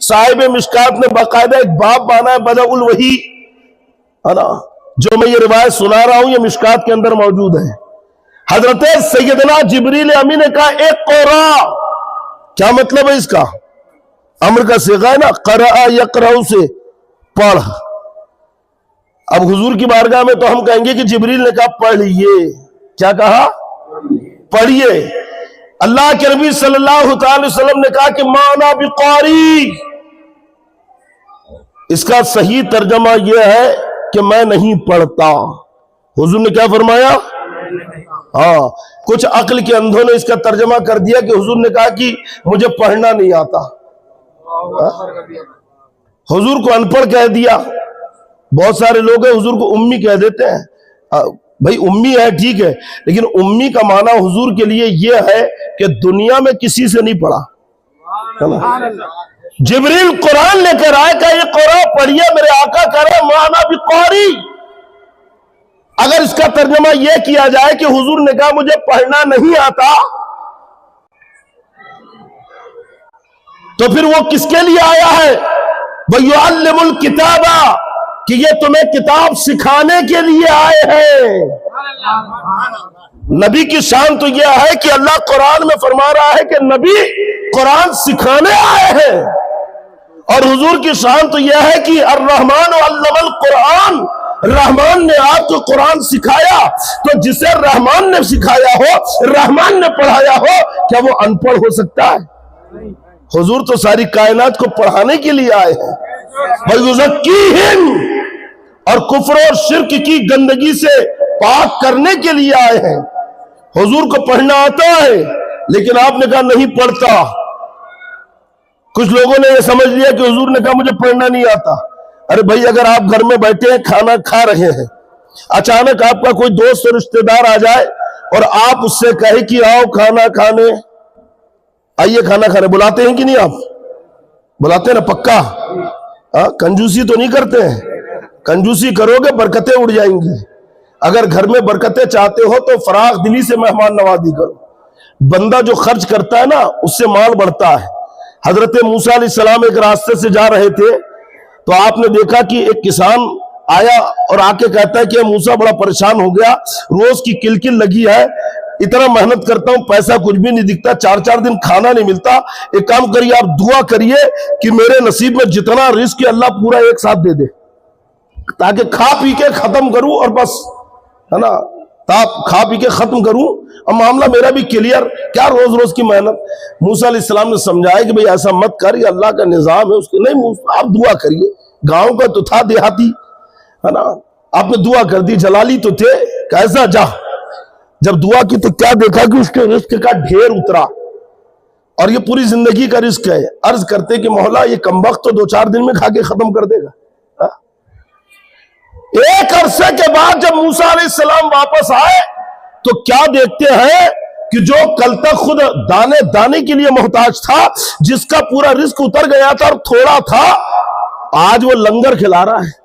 صاحب مشکات نے باقاعدہ ایک باب بانا ہے، بدء الوحی ہے نا. جو میں یہ روایت سنا رہا ہوں یہ مشکات کے اندر موجود ہے. حضرت سیدنا جبریل امی نے کہا اقرا. کیا مطلب ہے اس کا؟ امر کا صیغہ ہے نا، قرأ یقرأ سے پڑھ. اب حضور کی بارگاہ میں تو ہم کہیں گے کہ جبریل نے کہا پڑھیے. کیا کہا؟ پڑھیے. اللہ کے نبی صلی اللہ تعالی وسلم نے کہا کہ ما انا بقاری. اس کا صحیح ترجمہ یہ ہے کہ میں نہیں پڑھتا. حضور نے کیا فرمایا؟ ہاں. کچھ عقل کے اندھوں نے اس کا ترجمہ کر دیا کہ حضور نے کہا کہ مجھے پڑھنا نہیں آتا. حضور کو ان پڑھ کہہ دیا. بہت سارے لوگ ہیں حضور کو امی کہہ دیتے ہیں. بھائی امی ہے ٹھیک ہے، لیکن امی کا معنی حضور کے لیے یہ ہے کہ دنیا میں کسی سے نہیں پڑھا. جبریل قرآن لے کر آئے کہ یہ قرآن پڑھیے. میرے آقا کہہ رہے مانا بقاری. اگر اس کا ترجمہ یہ کیا جائے کہ حضور نے کہا مجھے پڑھنا نہیں آتا، تو پھر وہ کس کے لیے آیا ہے؟ وَيُعَلِّمُ الْكِتَابَ، کہ یہ تمہیں کتاب سکھانے کے لیے آئے ہیں. نبی کی شان تو یہ ہے کہ اللہ قرآن میں فرما رہا ہے کہ نبی قرآن سکھانے آئے ہیں، اور حضور کی شان تو یہ ہے کہ الرحمن علم القرآن، رحمان نے آپ کو قرآن سکھایا. تو جسے رحمان نے سکھایا ہو، رحمان نے پڑھایا ہو، کیا وہ ان پڑھ ہو سکتا ہے؟ حضور تو ساری کائنات کو پڑھانے کے لیے آئے ہیں. وَيُزَكِّيهِمْ، اور کفر اور شرک کی گندگی سے پاک کرنے کے لیے آئے ہیں. حضور کو پڑھنا آتا ہے، لیکن آپ نے کہا نہیں پڑھتا. کچھ لوگوں نے یہ سمجھ لیا کہ حضور نے کہا مجھے پڑھنا نہیں آتا. ارے بھائی اگر آپ گھر میں بیٹھے ہیں کھانا کھا رہے ہیں، اچانک آپ کا کوئی دوست اور رشتہ دار آ جائے اور آپ اس سے کہے کہ آؤ کھانا کھانے، آئیے کھانا کھانے، بلاتے ہیں کہ نہیں؟ آپ بلاتے ہیں نا پکا. کنجوسی تو نہیں کرتے ہیں. کنجوسی کرو گے برکتیں اڑ جائیں گی. اگر گھر میں برکتیں چاہتے ہو تو فراخ دلی سے مہمان نوازی کرو. بندہ جو خرچ کرتا ہے نا اس سے مال بڑھتا ہے. حضرت موسیٰ علیہ السلام ایک راستے سے جا رہے تھے تو آپ نے دیکھا کہ ایک کسان آیا اور آ کے کہتا ہے کہ موسیٰ بڑا پریشان ہو گیا، روز کی کل لگی ہے، اتنا محنت کرتا ہوں پیسہ کچھ بھی نہیں دکھتا، 4 دن کھانا نہیں ملتا. ایک کام کریے آپ دعا کریے کہ میرے نصیب میں جتنا رزق ہے اللہ پورا ایک ساتھ دے دے، تاکہ کھا پی کے ختم کروں اور بس ہے نا، کھا پی کے ختم کروں اور معاملہ میرا بھی کلیئر. کیا روز کی محنت. موسیٰ علیہ السلام نے سمجھایا کہ بھئی ایسا مت کر، یہ اللہ کا نظام ہے. اس کے نہیں، آپ دعا کریے. گاؤں کا تو تھا دیہاتی ہے نا، آپ نے دعا کر دی. جلالی تو تھے، کیسا جا جب دعا کی تو کیا دیکھا کہ اس کے رزق کا ڈھیر اترا، اور یہ پوری زندگی کا رزق ہے۔ عرض کرتے کہ مولا یہ کمبخت تو 2-4 دن میں کھا کے ختم کر دے گا۔ ایک عرصے کے بعد جب موسیٰ علیہ السلام واپس آئے تو کیا دیکھتے ہیں کہ جو کل تک خود دانے دانے کے لیے محتاج تھا، جس کا پورا رزق اتر گیا تھا اور تھوڑا تھا، آج وہ لنگر کھلا رہا ہے،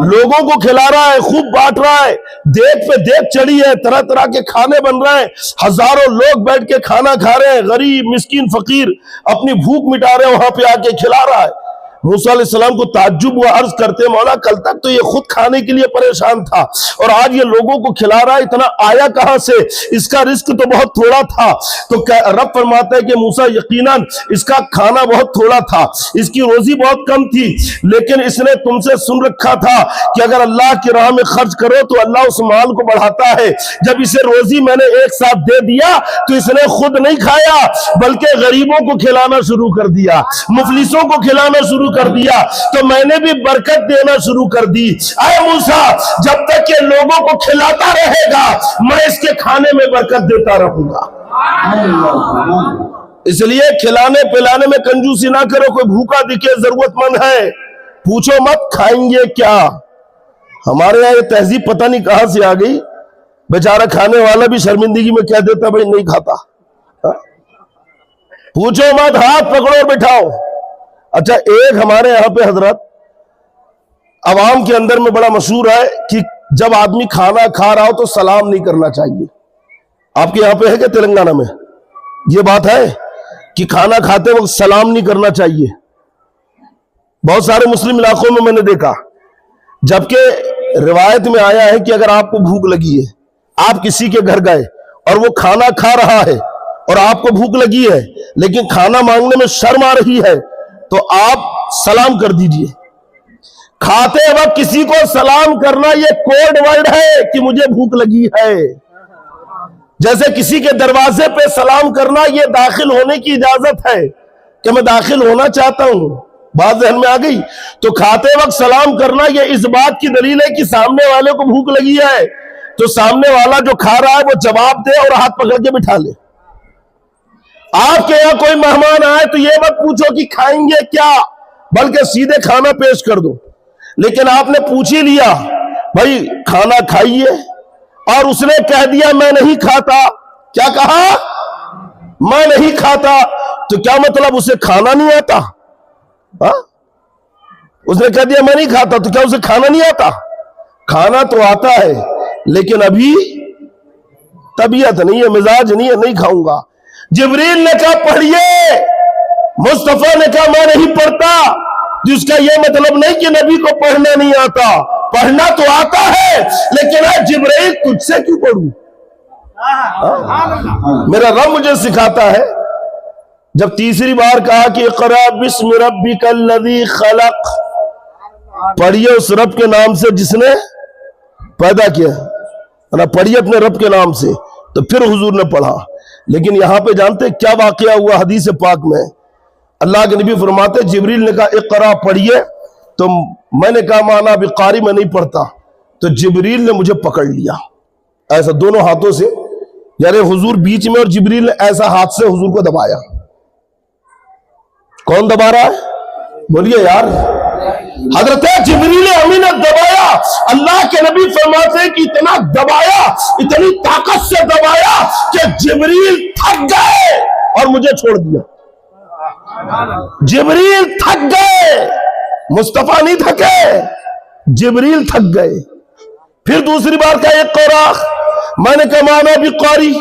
لوگوں کو کھلا رہا ہے، خوب بانٹ رہا ہے، دیگ پہ دیگ چڑھی ہے، طرح طرح کے کھانے بن رہے ہیں، ہزاروں لوگ بیٹھ کے کھانا کھا رہے ہیں، غریب مسکین فقیر اپنی بھوک مٹا رہے ہیں، وہاں پہ آ کے کھلا رہا ہے۔ موسیٰ علیہ السلام کو تعجب ہوا، عرض کرتے مولا کل تک تو یہ خود کھانے کے لیے پریشان تھا اور آج یہ لوگوں کو کھلا رہا ہے، اتنا آیا کہاں سے؟ اس کا رزق تو بہت تھوڑا تھا۔ تو رب فرماتا ہے کہ موسیٰ یقیناً اس کا کھانا بہت تھوڑا تھا، اس کی روزی بہت کم تھی، لیکن اس نے تم سے سن رکھا تھا کہ اگر اللہ کی راہ میں خرچ کرو تو اللہ اس مال کو بڑھاتا ہے۔ جب اسے روزی میں نے ایک ساتھ دے دیا تو اس نے خود نہیں کھایا بلکہ غریبوں کو کھلانا شروع کر دیا، مفلسوں کو کھلانا شروع کر دیا، تو میں نے بھی برکت دینا شروع کر دی۔ اے موسیٰ جب تک یہ لوگوں کو کھلاتا رہے گا میں اس کے کھانے میں برکت دیتا رہوں گا۔ اس لیے کھلانے پلانے میں کنجوسی نہ کرو، کوئی بھوکا دکھے ضرورت مند ہے پوچھو مت کھائیں گے کیا۔ ہمارے یہاں یہ تہذیب پتہ نہیں کہاں سے آ گئی، بیچارہ کھانے والا بھی شرمندگی میں کہہ دیتا بھائی نہیں کھاتا، پوچھو مت، ہاتھ پکڑو اور بٹھاؤ۔ اچھا ایک ہمارے یہاں پہ حضرت عوام کے اندر میں بڑا مشہور ہے کہ جب آدمی کھانا کھا رہا ہو تو سلام نہیں کرنا چاہیے۔ آپ کے یہاں پہ ہے کہ تلنگانہ میں یہ بات ہے کہ کھانا کھاتے وقت سلام نہیں کرنا چاہیے؟ بہت سارے مسلم علاقوں میں نے دیکھا، جبکہ روایت میں آیا ہے کہ اگر آپ کو بھوک لگی ہے، آپ کسی کے گھر گئے اور وہ کھانا کھا رہا ہے اور آپ کو بھوک لگی ہے لیکن کھانا مانگنے میں شرم آ رہی ہے تو آپ سلام کر دیجئے۔ کھاتے وقت کسی کو سلام کرنا یہ کوڈ ورڈ ہے کہ مجھے بھوک لگی ہے۔ جیسے کسی کے دروازے پہ سلام کرنا یہ داخل ہونے کی اجازت ہے کہ میں داخل ہونا چاہتا ہوں، بات ذہن میں آ گئی؟ تو کھاتے وقت سلام کرنا یہ اس بات کی دلیل ہے کہ سامنے والے کو بھوک لگی ہے تو سامنے والا جو کھا رہا ہے وہ جواب دے اور ہاتھ پکڑ کے بٹھا لے۔ آپ کے یہاں کوئی مہمان آئے تو یہ مت پوچھو کہ کھائیں گے کیا، بلکہ سیدھے کھانا پیش کر دو۔ لیکن آپ نے پوچھ ہی لیا بھائی کھانا کھائیے اور اس نے کہہ دیا میں نہیں کھاتا، کیا کہا؟ میں نہیں کھاتا، تو کیا مطلب اسے کھانا نہیں آتا؟ اس نے کہہ دیا میں نہیں کھاتا تو کیا اسے کھانا نہیں آتا؟ کھانا تو آتا ہے لیکن ابھی طبیعت نہیں ہے، مزاج نہیں ہے، نہیں کھاؤں گا۔ جبریل نے کہا پڑھیے، مصطفیٰ نے کہا میں نہیں پڑھتا، جس کا یہ مطلب نہیں کہ نبی کو پڑھنا نہیں آتا، پڑھنا تو آتا ہے لیکن اے جبریل تجھ سے کیوں پڑھوں؟ میرا رب مجھے سکھاتا ہے۔ جب تیسری بار کہا کہ اقرأ بسم ربک الذی خلق، پڑھیے اس رب کے نام سے جس نے پیدا کیا، پڑھیے اپنے رب کے نام سے، تو پھر حضور نے پڑھا۔ لیکن یہاں پہ جانتے کیا واقعہ ہوا حدیث پاک میں؟ اللہ کے نبی فرماتے جبریل نے کہا اقرا پڑھیے، تو میں نے کہا مانا بقاری میں نہیں پڑھتا، تو جبریل نے مجھے پکڑ لیا ایسا دونوں ہاتھوں سے، یعنی حضور بیچ میں اور جبریل نے ایسا ہاتھ سے حضور کو دبایا۔ کون دبا رہا ہے؟ بولیے یار، حضرت جبریل امین نے دبایا۔ اللہ کے نبی فرماتے ہیں کہ اتنا دبایا، اتنی طاقت سے دبایا کہ جبریل تھک گئے اور مجھے چھوڑ دیا۔ جبریل تھک گئے، مصطفیٰ نہیں تھکے، جبریل تھک گئے۔ پھر دوسری بار کہا اقرا، میں نے کہا مانا بقاری،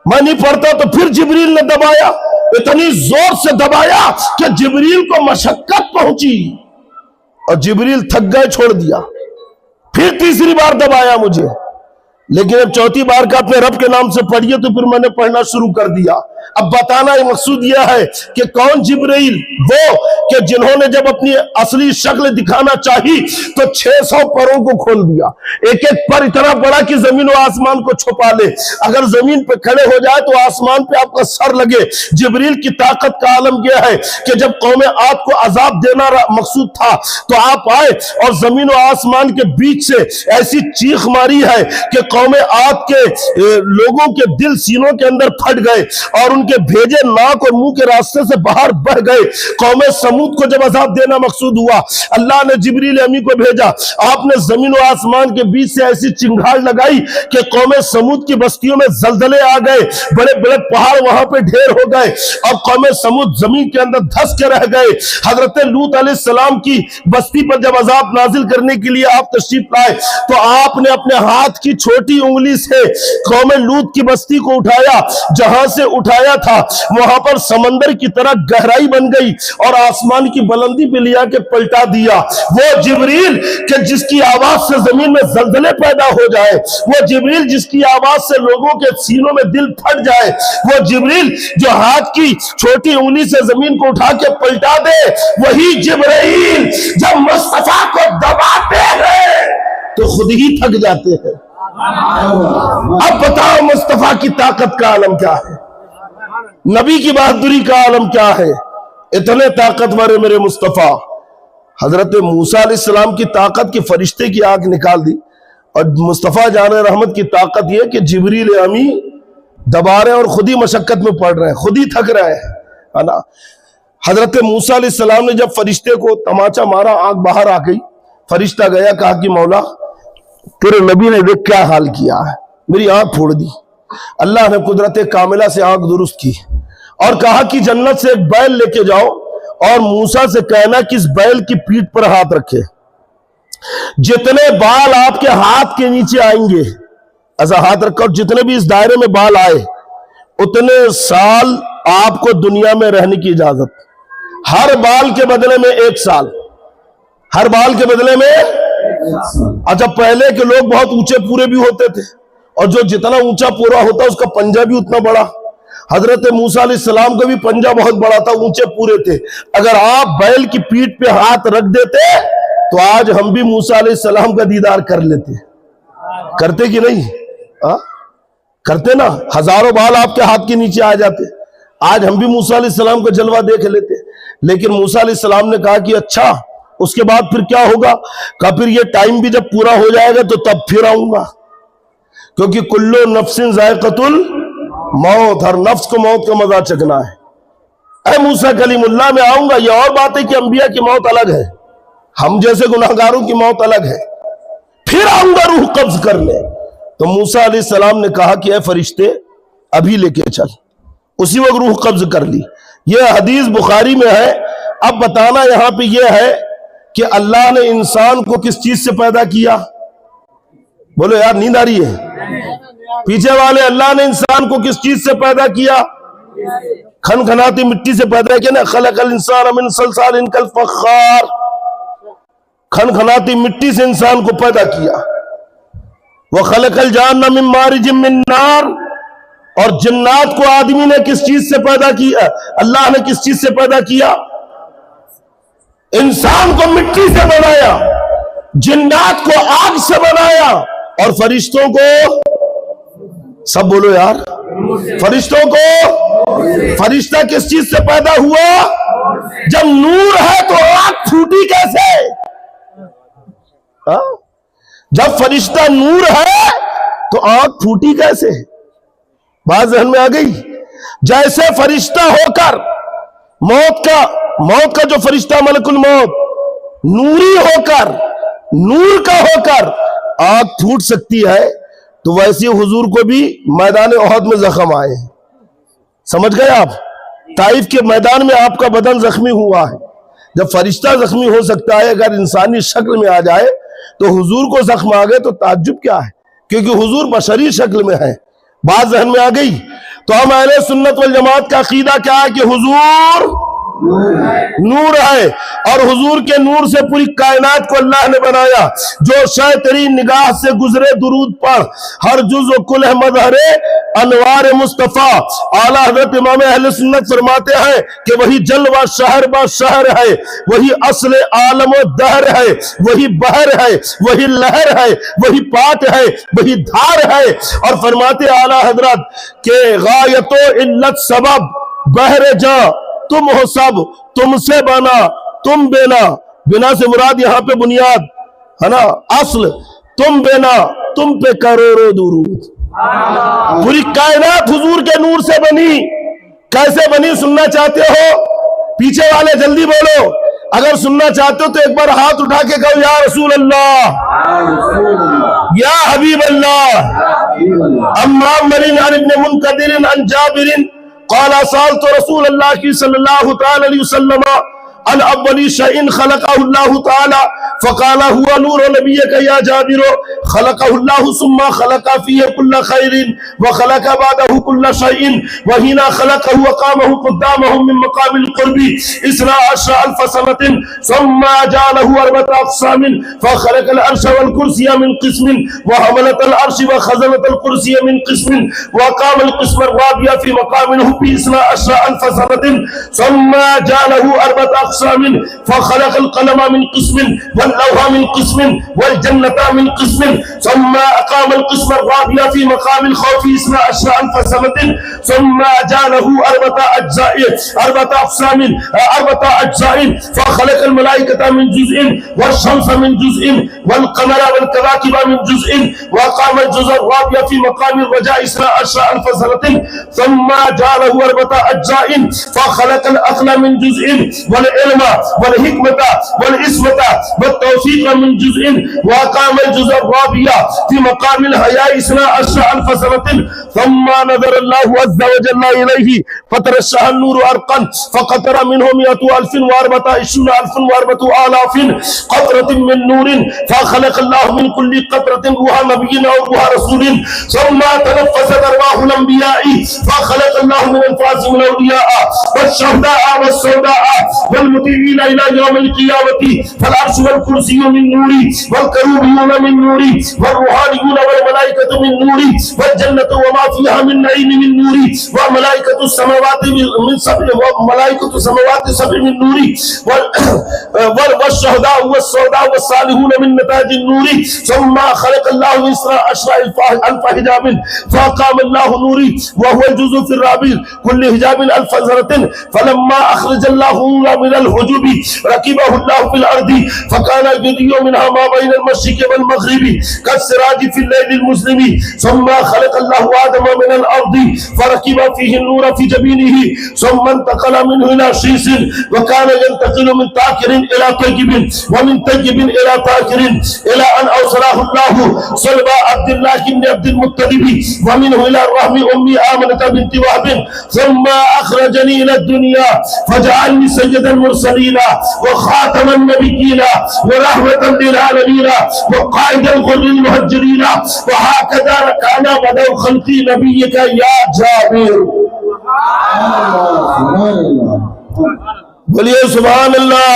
میں نہیں پڑھتا، تو پھر جبریل نے دبایا، اتنی زور سے دبایا کہ جبریل کو مشقت پہنچی اور جبریل تھک گئے، چھوڑ دیا۔ پھر تیسری بار دبایا مجھے، لیکن اب چوتھی بار کا اپنے رب کے نام سے پڑھیے، تو پھر میں نے پڑھنا شروع کر دیا۔ اب بتانا مقصود یہ ہے کہ کون جبرائیل؟ وہ کہ جنہوں نے جب اپنی اصلی شکل دکھانا چاہی تو 600 پروں کو کھول دیا، ایک ایک پر اتنا بڑا کہ زمین و آسمان کو چھپا لے، اگر زمین پہ کھڑے ہو جائے تو آسمان پہ آپ کا سر لگے۔ جبریل کی طاقت کا عالم یہ ہے کہ جب قوم عاد کو عذاب دینا مقصود تھا تو آپ آئے اور زمین و آسمان کے بیچ سے ایسی چیخ ماری ہے کہ قوم عاد کے لوگوں کے دل سینوں کے اندر پھٹ گئے اور ان کے بھیجے ناک اور منہ کے راستے سے باہر بہ گئے۔ قوم سمود کو جب عذاب دینا مقصود ہوا، اللہ نے جبریل امی کو بھیجا، آپ نے زمین و آسمان کے بیچ سے ایسی چنگھاڑ لگائی کہ قوم سمود کی بستیوں میں زلزلے آ گئے، بڑے بڑے پہاڑ وہاں پہ ڈھیر ہو گئے اور قوم سمود زمین کے اندر دھس کے رہ گئے۔ حضرت لوط علیہ السلام کی بستی پر جب عذاب نازل کرنے کے لیے آپ تشریف لائے تو آپ نے اپنے ہاتھ کی چھوٹی انگلی سے قوم لوط کی بستی کو اٹھایا، جہاں سے اٹھایا تھا وہاں پر سمندر کی طرح گہرائی بن گئی اور آسمان کی بلندی پہ لیا کے پلٹا دیا۔ وہ جبریل کہ جس کی آواز سے زمین میں زلزلے پیدا ہو جائے، وہ جبریل جس کی آواز سے لوگوں کے سینوں میں دل پھٹ جائے، وہ جبریل جو ہاتھ کی چھوٹی انگلی سے زمین کو اٹھا کے پلٹا دے، وہی جبرائیل جب مصطفیٰ کو دباتے ہیں تو خود ہی تھک جاتے ہیں۔ اب بتاؤ مصطفیٰ کی طاقت کا عالم کیا ہے، نبی کی بہادری کا عالم کیا ہے، اتنے طاقتور ہے میرے مصطفیٰ۔ حضرت موسیٰ علیہ السلام کی طاقت کی فرشتے کی آنکھ نکال دی، اور مصطفیٰ جان رحمت کی طاقت یہ کہ جبریل امی دبا رہے ہیں اور خود ہی مشقت میں پڑ رہے ہیں، خود ہی تھک رہے ہیں نا۔ حضرت موسیٰ علیہ السلام نے جب فرشتے کو تماچا مارا، آنکھ باہر آ گئی، فرشتہ گیا کہا کہ مولا تیرے نبی نے دیکھ کیا حال کیا ہے، میری آنکھ پھوڑ دی۔ اللہ نے قدرت کاملہ سے آنکھ درست کی اور کہا کہ جنت سے ایک بیل لے کے جاؤ اور موسیٰ سے کہنا کہ اس بیل کی پیٹھ پر ہاتھ رکھے، جتنے بال آپ کے ہاتھ کے نیچے آئیں گے ایسا ہاتھ رکھا، اور جتنے بھی اس دائرے میں بال آئے اتنے سال آپ کو دنیا میں رہنے کی اجازت، ہر بال کے بدلے میں 1 سال، ہر بال کے بدلے میں۔ اچھا پہلے کے لوگ بہت اونچے پورے بھی ہوتے تھے اور جو جتنا اونچا پورا ہوتا اس کا پنجہ بھی اتنا بڑا، حضرت موسیٰ علیہ السلام کا بھی پنجہ بہت بڑا تھا، اونچے پورے تھے۔ اگر آپ بیل کی پیٹھ پہ ہاتھ رکھ دیتے تو آج ہم بھی موسیٰ علیہ السلام کا دیدار کر لیتے، کرتے کہ نہیں؟ کرتے نا، ہزاروں بال آپ کے ہاتھ کے نیچے آ جاتے، آج ہم بھی موسیٰ علیہ السلام کا جلوہ دیکھ لیتے۔ لیکن موسیٰ علیہ السلام نے کہا کہ اچھا اس کے بعد پھر کیا ہوگا؟ کہا پھر یہ ٹائم بھی جب پورا ہو جائے گا تو تب پھر آؤں گا، کیونکہ کلو نفس ذائقۃ الموت، ہر نفس کو موت کا مزہ چکھنا ہے۔ اے موسیٰ کلیم اللہ میں آؤں گا، یہ اور بات ہے کہ انبیاء کی موت الگ ہے، ہم جیسے گناہگاروں کی موت الگ ہے، پھر آؤں گا روح قبض کرنے۔ تو موسیٰ علیہ السلام نے کہا کہ اے فرشتے ابھی لے کے چل، اسی وقت روح قبض کر لی۔ یہ حدیث بخاری میں ہے۔ اب بتانا یہاں پہ یہ ہے کہ اللہ نے انسان کو کس چیز سے پیدا کیا؟ بولو یار نیند آ رہی ہے پیچھے والے؟ اللہ نے انسان کو کس چیز سے پیدا کیا؟ کھنکھناتی مٹی سے پیدا کیا نا، خلق الانسان من صلصال کالفخار، کھنکھناتی مٹی سے انسان کو پیدا کیا۔ وخلق الجان من مارج من نار، اور جنات کو آدمی نے کس چیز سے پیدا کیا؟ اللہ نے کس چیز سے پیدا کیا؟ انسان کو مٹی سے بنایا، جنات کو آگ سے بنایا، اور فرشتوں کو، سب بولو یار، فرشتوں کو، فرشتہ کس چیز سے پیدا ہوا؟ جب نور ہے تو آگ پھوٹی کیسے؟ جب فرشتہ نور ہے تو آگ پھوٹی کیسے؟ بات ذہن میں آ گئی؟ جیسے فرشتہ ہو کر موت کا جو فرشتہ ملک الموت نوری ہو کر، نور کا ہو کر آگ پھوٹ سکتی ہے، تو ویسے حضور کو بھی میدان احد میں زخم آئے، سمجھ گئے آپ؟ طائف کے میدان میں آپ کا بدن زخمی ہوا ہے۔ جب فرشتہ زخمی ہو سکتا ہے اگر انسانی شکل میں آ جائے تو حضور کو زخم آ گئے تو تعجب کیا ہے؟ کیونکہ حضور بشری شکل میں ہے۔ بات ذہن میں آ گئی؟ تو ہم اہل سنت والجماعت کا عقیدہ کیا ہے کہ حضور نور ہے، اور حضور کے نور سے پوری کائنات کو اللہ نے بنایا۔ جو شے تیری نگاہ سے گزرے درود پڑھ، ہر جز و کل ہے مظہر انوار مصطفیٰ۔ اعلیٰ حضرت امام اہل سنت فرماتے ہیں کہ وہی جلوہ شہر با شہر ہے، وہی اصل عالم و دہر ہے، وہی بحر ہے، وہی لہر ہے، وہی پات ہے، وہی دھار ہے۔ اور فرماتے اعلیٰ حضرت کہ غایت و علت سبب بحر جاں تم ہو سب، تم سے بنا تم بنا، بنا سے مراد یہاں پہ بنیاد ہے نا، اصل، تم بنا تم پہ کروڑوں درود۔ پوری کائنات حضور کے نور سے بنی۔ کیسے بنی سننا چاہتے ہو؟ پیچھے والے جلدی بولو، اگر سننا چاہتے ہو تو ایک بار ہاتھ اٹھا کے کہو یا رسول اللہ، یا حبیب اللہ۔ امام مرین عن ابن منقدر عن جابر قال سألت رسول اللہ صلی اللہ تعالی علیہ وسلم عن اول شيء خلقه الله تعالى فقال هو نور نبيك يا جابر، خلقه الله ثم خلق فيه كل خير وخلق بعده كل شيء، وهنا خلقه وقامه قدامهم من مقام القرب 12,000 سنة، ثم جعله 4 أقسام، فخلق العرش والكرسي من قسم، وحملة العرش وخزنة الكرسي من قسم، وقام القسم الرابع في مقامه 12,000 سنة، ثم جعله 4 أقسام، فخلق القلم من قسم، واللوح من قسم، والجنة من قسم، ثم أقام القسم الرابع في مقام الخوف 12,000 سنة، ثم جعله 4 أقسام 4 أجزاء، فخلق الملائكة من جزء، والشمس من جزء، والقمر والكواكب من جزء، وأقام الجزء الرابع في مقام الرجاء 12,000 سنة، ثم جعله 4 أجزاء، فخلق العقل من جزء، والعلم والحكمة والعصمة والتوفيق من جزء، وأقام الجزء الرابع في مقام الحياء 12,000 سنة، ثم نظر الله عز وجل إليه فترشح النور أرقا، فقطر منه 124,000 قطرة من نور، فخلق الله من كل قطرة روح نبي أو روح رسول، ثم تنفست أرواح الأنبياء، فخلق الله من أنفاسهم الأولياء والشهداء والسوداء والمطيعين إلى يوم القيامة، فالعرش والكرسي من نور، والكروبيون من نور، والروحانيون والملائكة من نور، والجنة وما فيها من نعيم من نور، وملائكة السماوات من سبع، وملائكة السماوات 7 من نور، والشهداء والسوداء والصالحون من نتاج النور، ثم خلق الله 12,000 حجاب، فأقام الله نوري وهو الجزء في الرابع كل حجاب 1000 سنة، فلما أخرج الله من الحجب ركبه الله في الأرض، فكان يضيء منها ما بين المشرق والمغرب كالسراج في الليل المظلم، ثم خلق الله آدم من الأرض فركب فيه النور في جبينه، ثم انتقل منه إلى شيس، وكان ينتقل من طاكر إلى طيب، ومن طيب إلى طاكر، إلى أن أوصله الله صلب عبد الله بن عبد المطلب، ومنه إلى الرحم أمي آمنة بنت وهب، ثم أخرجني إلى الدنيا فجعلني سيد المرسلين وخاتم النبيين ورحمة للعالمين وقائد الغر المهجرين، وهكذا كان بدء خلق نبيك يا جابر۔ بولیے سبحان اللہ۔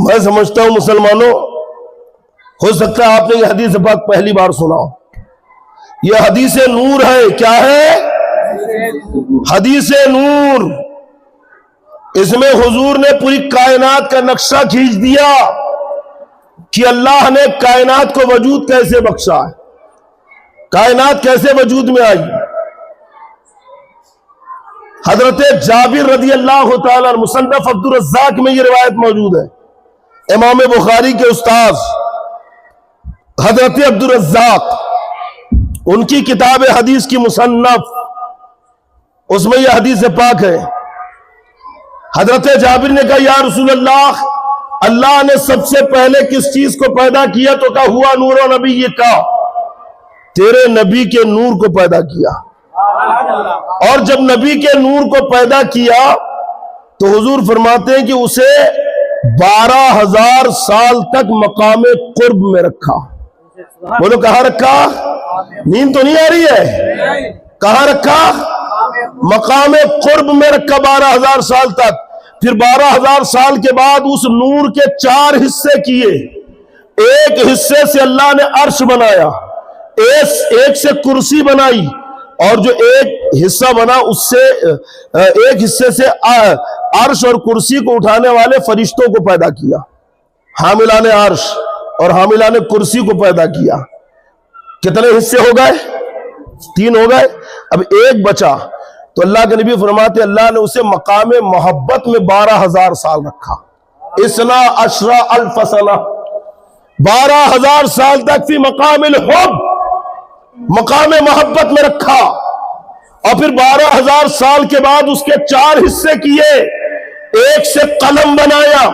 میں سمجھتا ہوں مسلمانوں، ہو سکتا ہے آپ نے یہ حدیث پاک پہلی بار سنا ہو۔ یہ حدیث نور ہے۔ کیا ہے؟ حدیث نور۔ اس میں حضور نے پوری کائنات کا نقشہ کھینچ دیا کہ اللہ نے کائنات کو وجود کیسے بخشا ہے، کائنات کیسے وجود میں آئی۔ حضرت جابر رضی اللہ تعالیٰ مصنف عبد الرزاق میں یہ روایت موجود ہے۔ امام بخاری کے استاذ حضرت عبد الرزاق، ان کی کتاب حدیث کی مصنف، اس میں یہ حدیث پاک ہے۔ حضرت جابر نے کہا یا رسول اللہ، اللہ نے سب سے پہلے کس چیز کو پیدا کیا؟ تو کہا ہوا نور و نبی کا، تیرے نبی کے نور کو پیدا کیا۔ اور جب نبی کے نور کو پیدا کیا تو حضور فرماتے ہیں کہ اسے 12,000 سال تک مقام قرب میں رکھا۔ بولو کہاں رکھا؟ نیند تو نہیں آ رہی ہے؟ کہاں رکھا؟ مقام قرب میں رکھا 12,000 سال تک. پھر 12,000 سال کے بعد اس نور کے 4 حصے کیے. ایک حصے سے اللہ نے عرش بنایا، ایک سے کرسی بنائی، اور جو ایک حصہ بنا اس سے ایک حصے سے عرش اور کرسی کو اٹھانے والے فرشتوں کو پیدا کیا. حاملان عرش اور حاملان کرسی کو پیدا کیا. کتنے حصے ہو گئے؟ 3 ہو گئے. اب ایک بچا. تو اللہ کے نبی فرماتے اللہ نے اسے مقام محبت میں 12,000 سال رکھا. 12,000 سنہ، 12,000 سال تک فی مقام الحب، مقام محبت میں رکھا. اور پھر 12,000 سال کے بعد اس کے 4 حصے کیے. ایک سے قلم بنایا،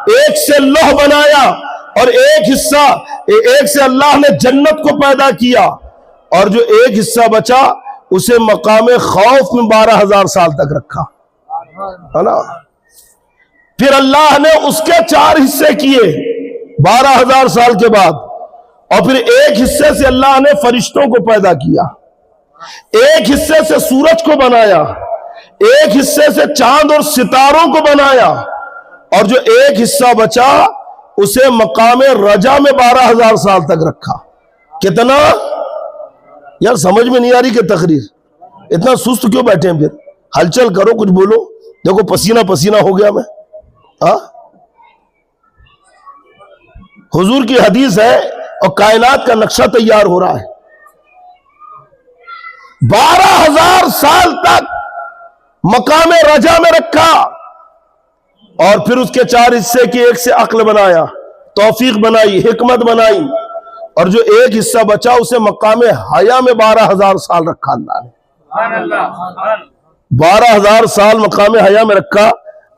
ایک سے لوح بنایا، اور ایک سے اللہ نے جنت کو پیدا کیا. اور جو ایک حصہ بچا اسے مقام خوف میں 12,000 سال تک رکھا، ہے نا. پھر اللہ نے اس کے 4 حصے کیے 12,000 سال کے بعد. اور پھر ایک حصے سے اللہ نے فرشتوں کو پیدا کیا، ایک حصے سے سورج کو بنایا، ایک حصے سے چاند اور ستاروں کو بنایا. اور جو ایک حصہ بچا اسے مقام رجا میں 12,000 سال تک رکھا. کتنا؟ یار سمجھ میں نہیں آ رہی کہ تقریر اتنا سست کیوں بیٹھے ہیں؟ پھر ہلچل کرو، کچھ بولو. دیکھو پسینہ پسینہ ہو گیا میں. حضور کی حدیث ہے اور کائنات کا نقشہ تیار ہو رہا ہے. 12,000 سال تک مقام رجا میں رکھا. اور پھر اس کے 4 حصے کی ایک سے عقل بنایا، توفیق بنائی، حکمت بنائی. اور جو ایک حصہ بچا اسے مقام حیا میں 12,000 سال رکھا اللہ نے. 12,000 سال مقام حیا میں رکھا.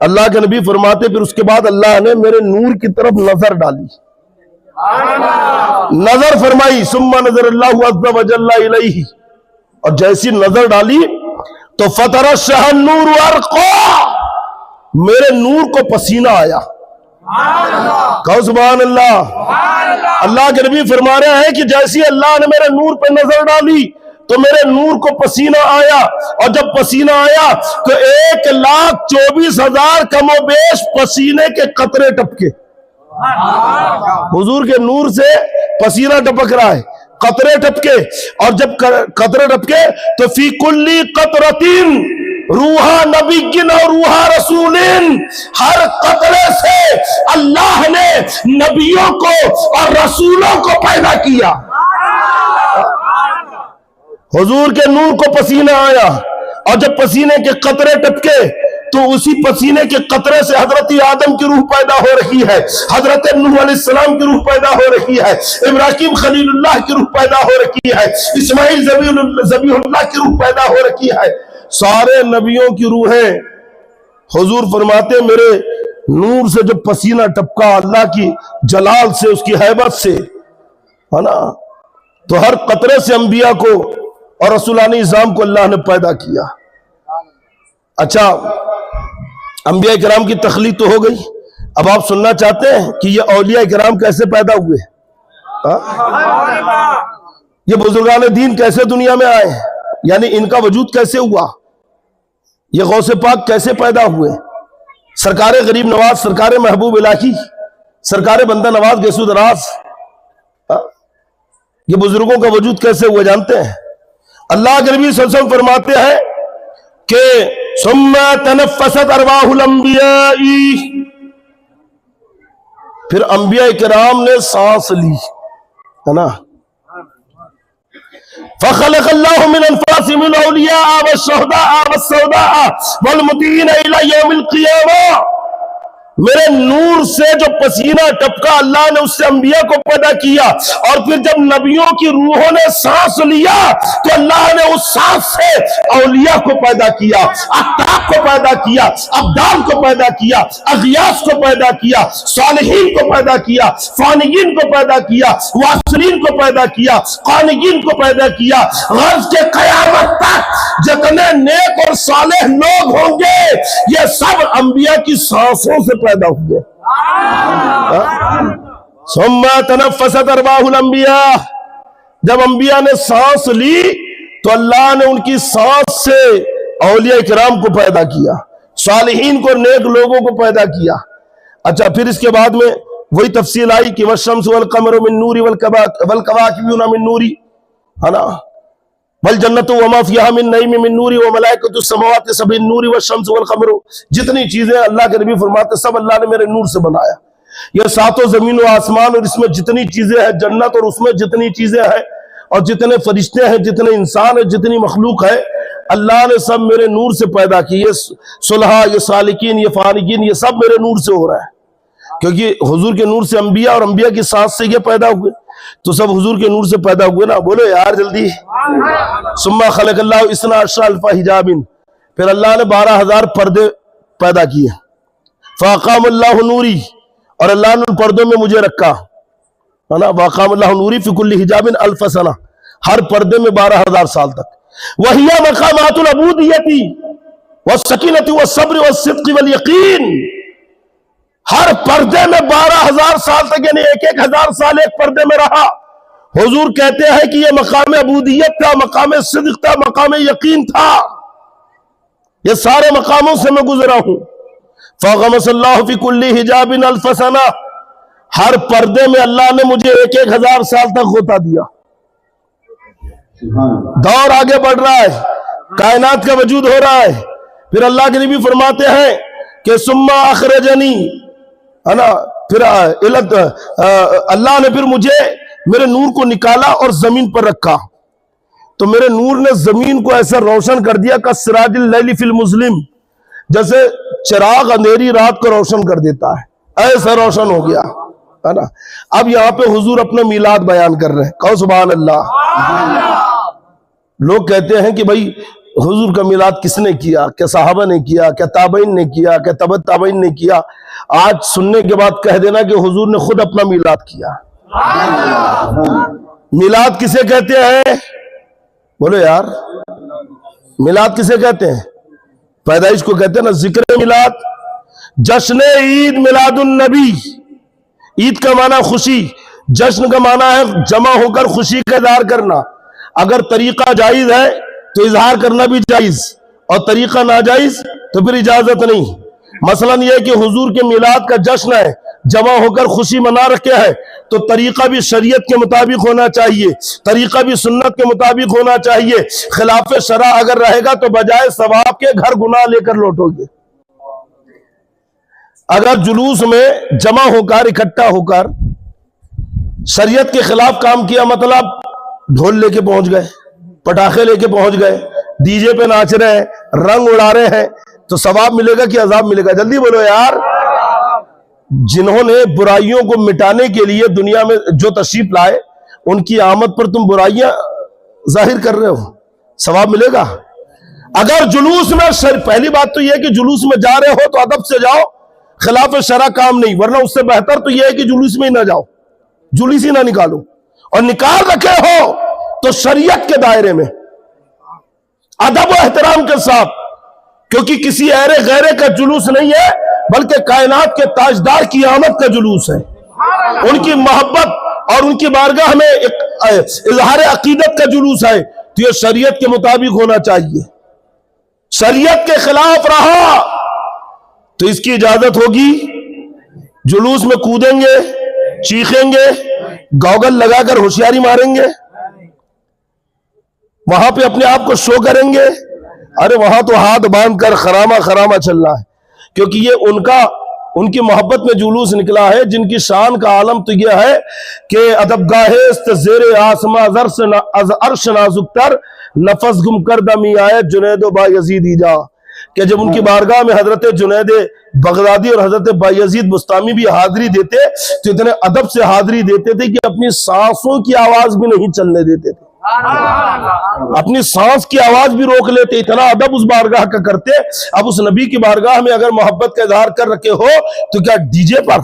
اللہ کے نبی فرماتے پھر اس کے بعد اللہ نے میرے نور کی طرف نظر ڈالی، نظر فرمائی. ثم نظر اللہ عز وجل الیہ، اور جیسی نظر ڈالی تو فترشح النور ورقا، میرے نور کو پسینہ آیا. کہو سبحان اللہ. اللہ کے نبی فرما رہے ہیں کہ جیسی اللہ نے میرے نور پہ نظر ڈالی تو میرے نور کو پسینہ آیا. اور جب پسینہ آیا تو 1,24,000 کم و بیش پسینے کے قطرے ٹپکے. حضور کے نور سے پسینہ ٹپک رہا ہے، قطرے ٹپکے. اور جب قطرے ٹپکے تو فی کلی قطرتین روحا نبیین اور روحا رسولین، ہر قطرے سے اللہ نے نبیوں کو اور رسولوں کو پیدا کیا. حضور کے نور کو پسینہ آیا، اور جب پسینے کے قطرے ٹپکے تو اسی پسینے کے قطرے سے حضرت آدم کی روح پیدا ہو رہی ہے، حضرت نوح علیہ السلام کی روح پیدا ہو رہی ہے، ابراہیم خلیل اللہ کی روح پیدا ہو رہی ہے، اسماعیل ذبیح اللہ کی روح پیدا ہو رہی ہے. سارے نبیوں کی روحیں. حضور فرماتے میرے نور سے جب پسینہ ٹپکا اللہ کی جلال سے، اس کی ہیبت سے، ہے نا، تو ہر قطرے سے انبیاء کو اور رسولانی نظام کو اللہ نے پیدا کیا. اچھا، انبیاء کرام کی تخلیق تو ہو گئی. اب آپ سننا چاہتے ہیں کہ یہ اولیاء کرام کیسے پیدا ہوئے؟ یہ بزرگان دین کیسے دنیا میں آئے؟ یعنی ان کا وجود کیسے ہوا؟ یہ غوث پاک کیسے پیدا ہوئے؟ سرکار غریب نواز، سرکار محبوب الہی، سرکار بندہ نواز گیسو دراز، یہ بزرگوں کا وجود کیسے ہوا جانتے ہیں؟ اللہ کے نبی صلی اللہ علیہ وسلم فرماتے ہیں کہ ثم تنفست ارواح الانبیاء، پھر انبیاء کرام نے سانس لی، ہے نا. فخلق اللہ من انفاسهم الاولیاء والشہداء والسوداء والمطیعین الی یوم القیامہ. میرے نور سے جو پسینہ ٹپکا اللہ نے اس سے انبیاء کو پیدا کیا. اور پھر جب نبیوں کی روحوں نے سانس لیا تو اللہ نے اس سانس سے اولیاء کو پیدا کیا، اقطاب کو پیدا کیا، ابدال کو پیدا کیا، اغیاث کو پیدا کیا، صالحین کو پیدا کیا، فانیین کو پیدا کیا، واصلین کو پیدا کیا، قانگین کو پیدا کیا. غرض کے قیامت تک جتنے نیک اور صالح لوگ ہوں گے یہ سب انبیاء کی سانسوں سے پیدا ہوئے. ثم تنفست ارواح الانبیاء، جب انبیاء نے سانس لی تو اللہ نے ان کی سانس سے اولیاء کرام کو پیدا کیا، صالحین کو، نیک لوگوں کو پیدا کیا۔ اچھا پھر اس کے بعد میں وہی تفصیل آئی کہ والشمس والقمر من نوری والکواکب من نوری، ہے نا، والجنت وما فیہا من نعیم من نوری وملائکۃ السماوات سبع النور والشمس والقمر، جتنی چیزیں اللہ کے نبی فرماتے سب اللہ نے میرے نور سے بنایا۔ یہ ساتوں زمین و آسمان اور اس میں جتنی چیزیں ہیں، جنت اور اس میں جتنی چیزیں ہیں، اور جتنے فرشتے ہیں، جتنے انسان ہیں، جتنی مخلوق ہے، اللہ نے سب میرے نور سے پیدا کی۔ یہ صلحاء، یہ سالکین، یہ فارقین، یہ سب میرے نور سے ہو رہا ہے، کیونکہ حضور کے نور سے انبیاء اور انبیاء کی سانس سے یہ پیدا ہوئے، تو سب حضور کے نور سے پیدا ہوئے نا، بولو یار جلدی۔ ثم خلق اللہ 12,000 حجاب، پھر اللہ نے 12,000 پردے پیدا کیے۔ فاقام اللہ نوری، اور اللہ نے ان پردوں میں مجھے رکھا، ہے نا، واقام اللہ نوری فی کل حجاب 1000 سنہ، ہر پردے میں 12,000 سال تک۔ وہی مقامات العبودیت والسکینۃ والصبر والصدق والیقین، ہر پردے میں 12,000 سال تک، یعنی 1,000 سال ایک پردے میں رہا۔ حضور کہتے ہیں کہ یہ مقام عبودیت تھا، مقام صدق تھا، مقام یقین تھا، یہ سارے مقاموں سے میں گزرا ہوں۔ فَغَمَسَ اللَّهُ فِي كُلِّ حِجَابٍ 1000 سنہ، ہر پردے میں اللہ نے مجھے 1,000 سال تک غوطہ دیا۔ دور آگے بڑھ رہا ہے، کائنات کا وجود ہو رہا ہے، پھر اللہ کے نبی فرماتے ہیں کہ ثم اخرجنی، ہے نا، پھر اللہ نے پھر مجھے میرے نور کو نکالا اور زمین پر رکھا، تو میرے نور نے زمین کو ایسا روشن کر دیا کہ سراج اللیل فی المظلم، جیسے چراغ اندھیری رات کو روشن کر دیتا ہے، ایسا روشن ہو گیا، ہے نا۔ اب یہاں پہ حضور اپنا میلاد بیان کر رہے ہیں، کہو سبحان اللہ۔ لوگ کہتے ہیں کہ بھائی حضور کا میلاد کس نے کیا؟ کیا صحابہ نے کیا؟ کیا تابعین نے کیا؟ کیا تبع تابعین نے کیا؟ آج سننے کے بعد کہہ دینا کہ حضور نے خود اپنا میلاد کیا۔ میلاد کسے کہتے ہیں؟ بولو یار، میلاد کسے کہتے ہیں؟ پیدائش کو کہتے ہیں نا، ذکر میلاد، جشن عید میلاد النبی۔ عید کا معنی خوشی، جشن کا معنی ہے جمع ہو کر خوشی کا اظہار کرنا۔ اگر طریقہ جائز ہے تو اظہار کرنا بھی جائز، اور طریقہ ناجائز تو پھر اجازت نہیں۔ مثلا یہ کہ حضور کے میلاد کا جشن ہے، جمع ہو کر خوشی منا رکھے ہے، تو طریقہ بھی شریعت کے مطابق ہونا چاہیے، طریقہ بھی سنت کے مطابق ہونا چاہیے۔ خلاف شرع اگر رہے گا تو بجائے ثواب کے گھر گناہ لے کر لوٹو گے۔ اگر جلوس میں جمع ہو کر، اکٹھا ہو کر شریعت کے خلاف کام کیا، مطلب ڈھول لے کے پہنچ گئے، پٹاخے لے کے پہنچ گئے، ڈی جے پہ ناچ رہے ہیں، رنگ اڑا رہے ہیں، تو ثواب ملے گا کہ عذاب ملے گا؟ جلدی بولو یار۔ جنہوں نے برائیوں کو مٹانے کے لیے دنیا میں جو تشریف لائے، ان کی آمد پر تم برائیاں ظاہر کر رہے ہو، ثواب ملے گا؟ اگر جلوس میں پہلی بات تو یہ ہے کہ جلوس میں جا رہے ہو تو ادب سے جاؤ، خلاف شرع کام نہیں، ورنہ اس سے بہتر تو یہ ہے کہ جلوس میں ہی نہ جاؤ، جلوس ہی نہ نکالو، اور نکال رکھے ہو تو شریعت کے دائرے میں ادب و احترام کے ساتھ، کیونکہ کسی ایرے غیرے کا جلوس نہیں ہے، بلکہ کائنات کے تاجدار کی آمد کا جلوس ہے، ان کی محبت اور ان کی بارگاہ میں اظہار عقیدت کا جلوس ہے، تو یہ شریعت کے مطابق ہونا چاہیے۔ شریعت کے خلاف رہا تو اس کی اجازت ہوگی، جلوس میں کودیں گے، چیخیں گے، گوگل لگا کر ہوشیاری ماریں گے، وہاں پہ اپنے آپ کو شو کریں گے، ارے وہاں تو ہاتھ باندھ کر خرامہ خرامہ چلنا ہے، کیونکہ یہ ان کی محبت میں جلوس نکلا ہے، جن کی شان کا عالم تو یہ ہے کہ ادب گاہست زیر آسما عرش نازک تر، نفس گم کر دمی آئے جنید و بایزید جا، کہ جب ان کی بارگاہ میں حضرت جنید بغدادی اور حضرت بایزید بستامی بھی حاضری دیتے تو اتنے ادب سے حاضری دیتے تھے کہ اپنی سانسوں کی آواز بھی نہیں چلنے دیتے تھے، اپنی سانس کی آواز بھی روک لیتے، اتنا ادب اس بارگاہ کا کرتے۔ اب اس نبی کی بارگاہ میں اگر محبت کا اظہار کر رکھے ہو تو کیا ڈی جے پر،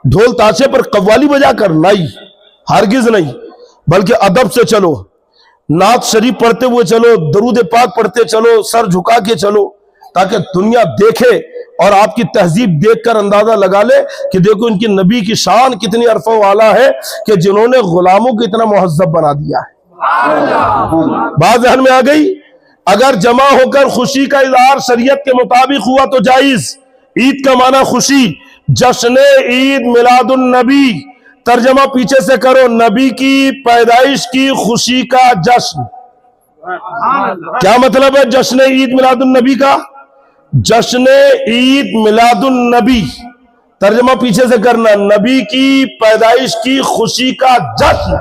ڈھول تاشے پر قوالی بجا کر؟ نہیں، ہرگز نہیں، بلکہ ادب سے چلو، نعت شریف پڑھتے ہوئے چلو، درود پاک پڑھتے چلو، سر جھکا کے چلو، تاکہ دنیا دیکھے اور آپ کی تہذیب دیکھ کر اندازہ لگا لے کہ دیکھو ان کی نبی کی شان کتنی عرفہ و اعلیٰ ہے کہ جنہوں نے غلاموں کو اتنا مہذب بنا دیا ہے۔ بات ذہن میں آ گئی؟ اگر جمع ہو کر خوشی کا اظہار شریعت کے مطابق ہوا تو جائز. عید کا معنی خوشی. جشن عید میلاد النبی، ترجمہ پیچھے سے کرو، نبی کی پیدائش کی خوشی کا جشن. کیا مطلب ہے جشن عید میلاد النبی کا؟ جشن عید میلاد النبی، ترجمہ پیچھے سے کرنا، نبی کی پیدائش کی خوشی کا جشن،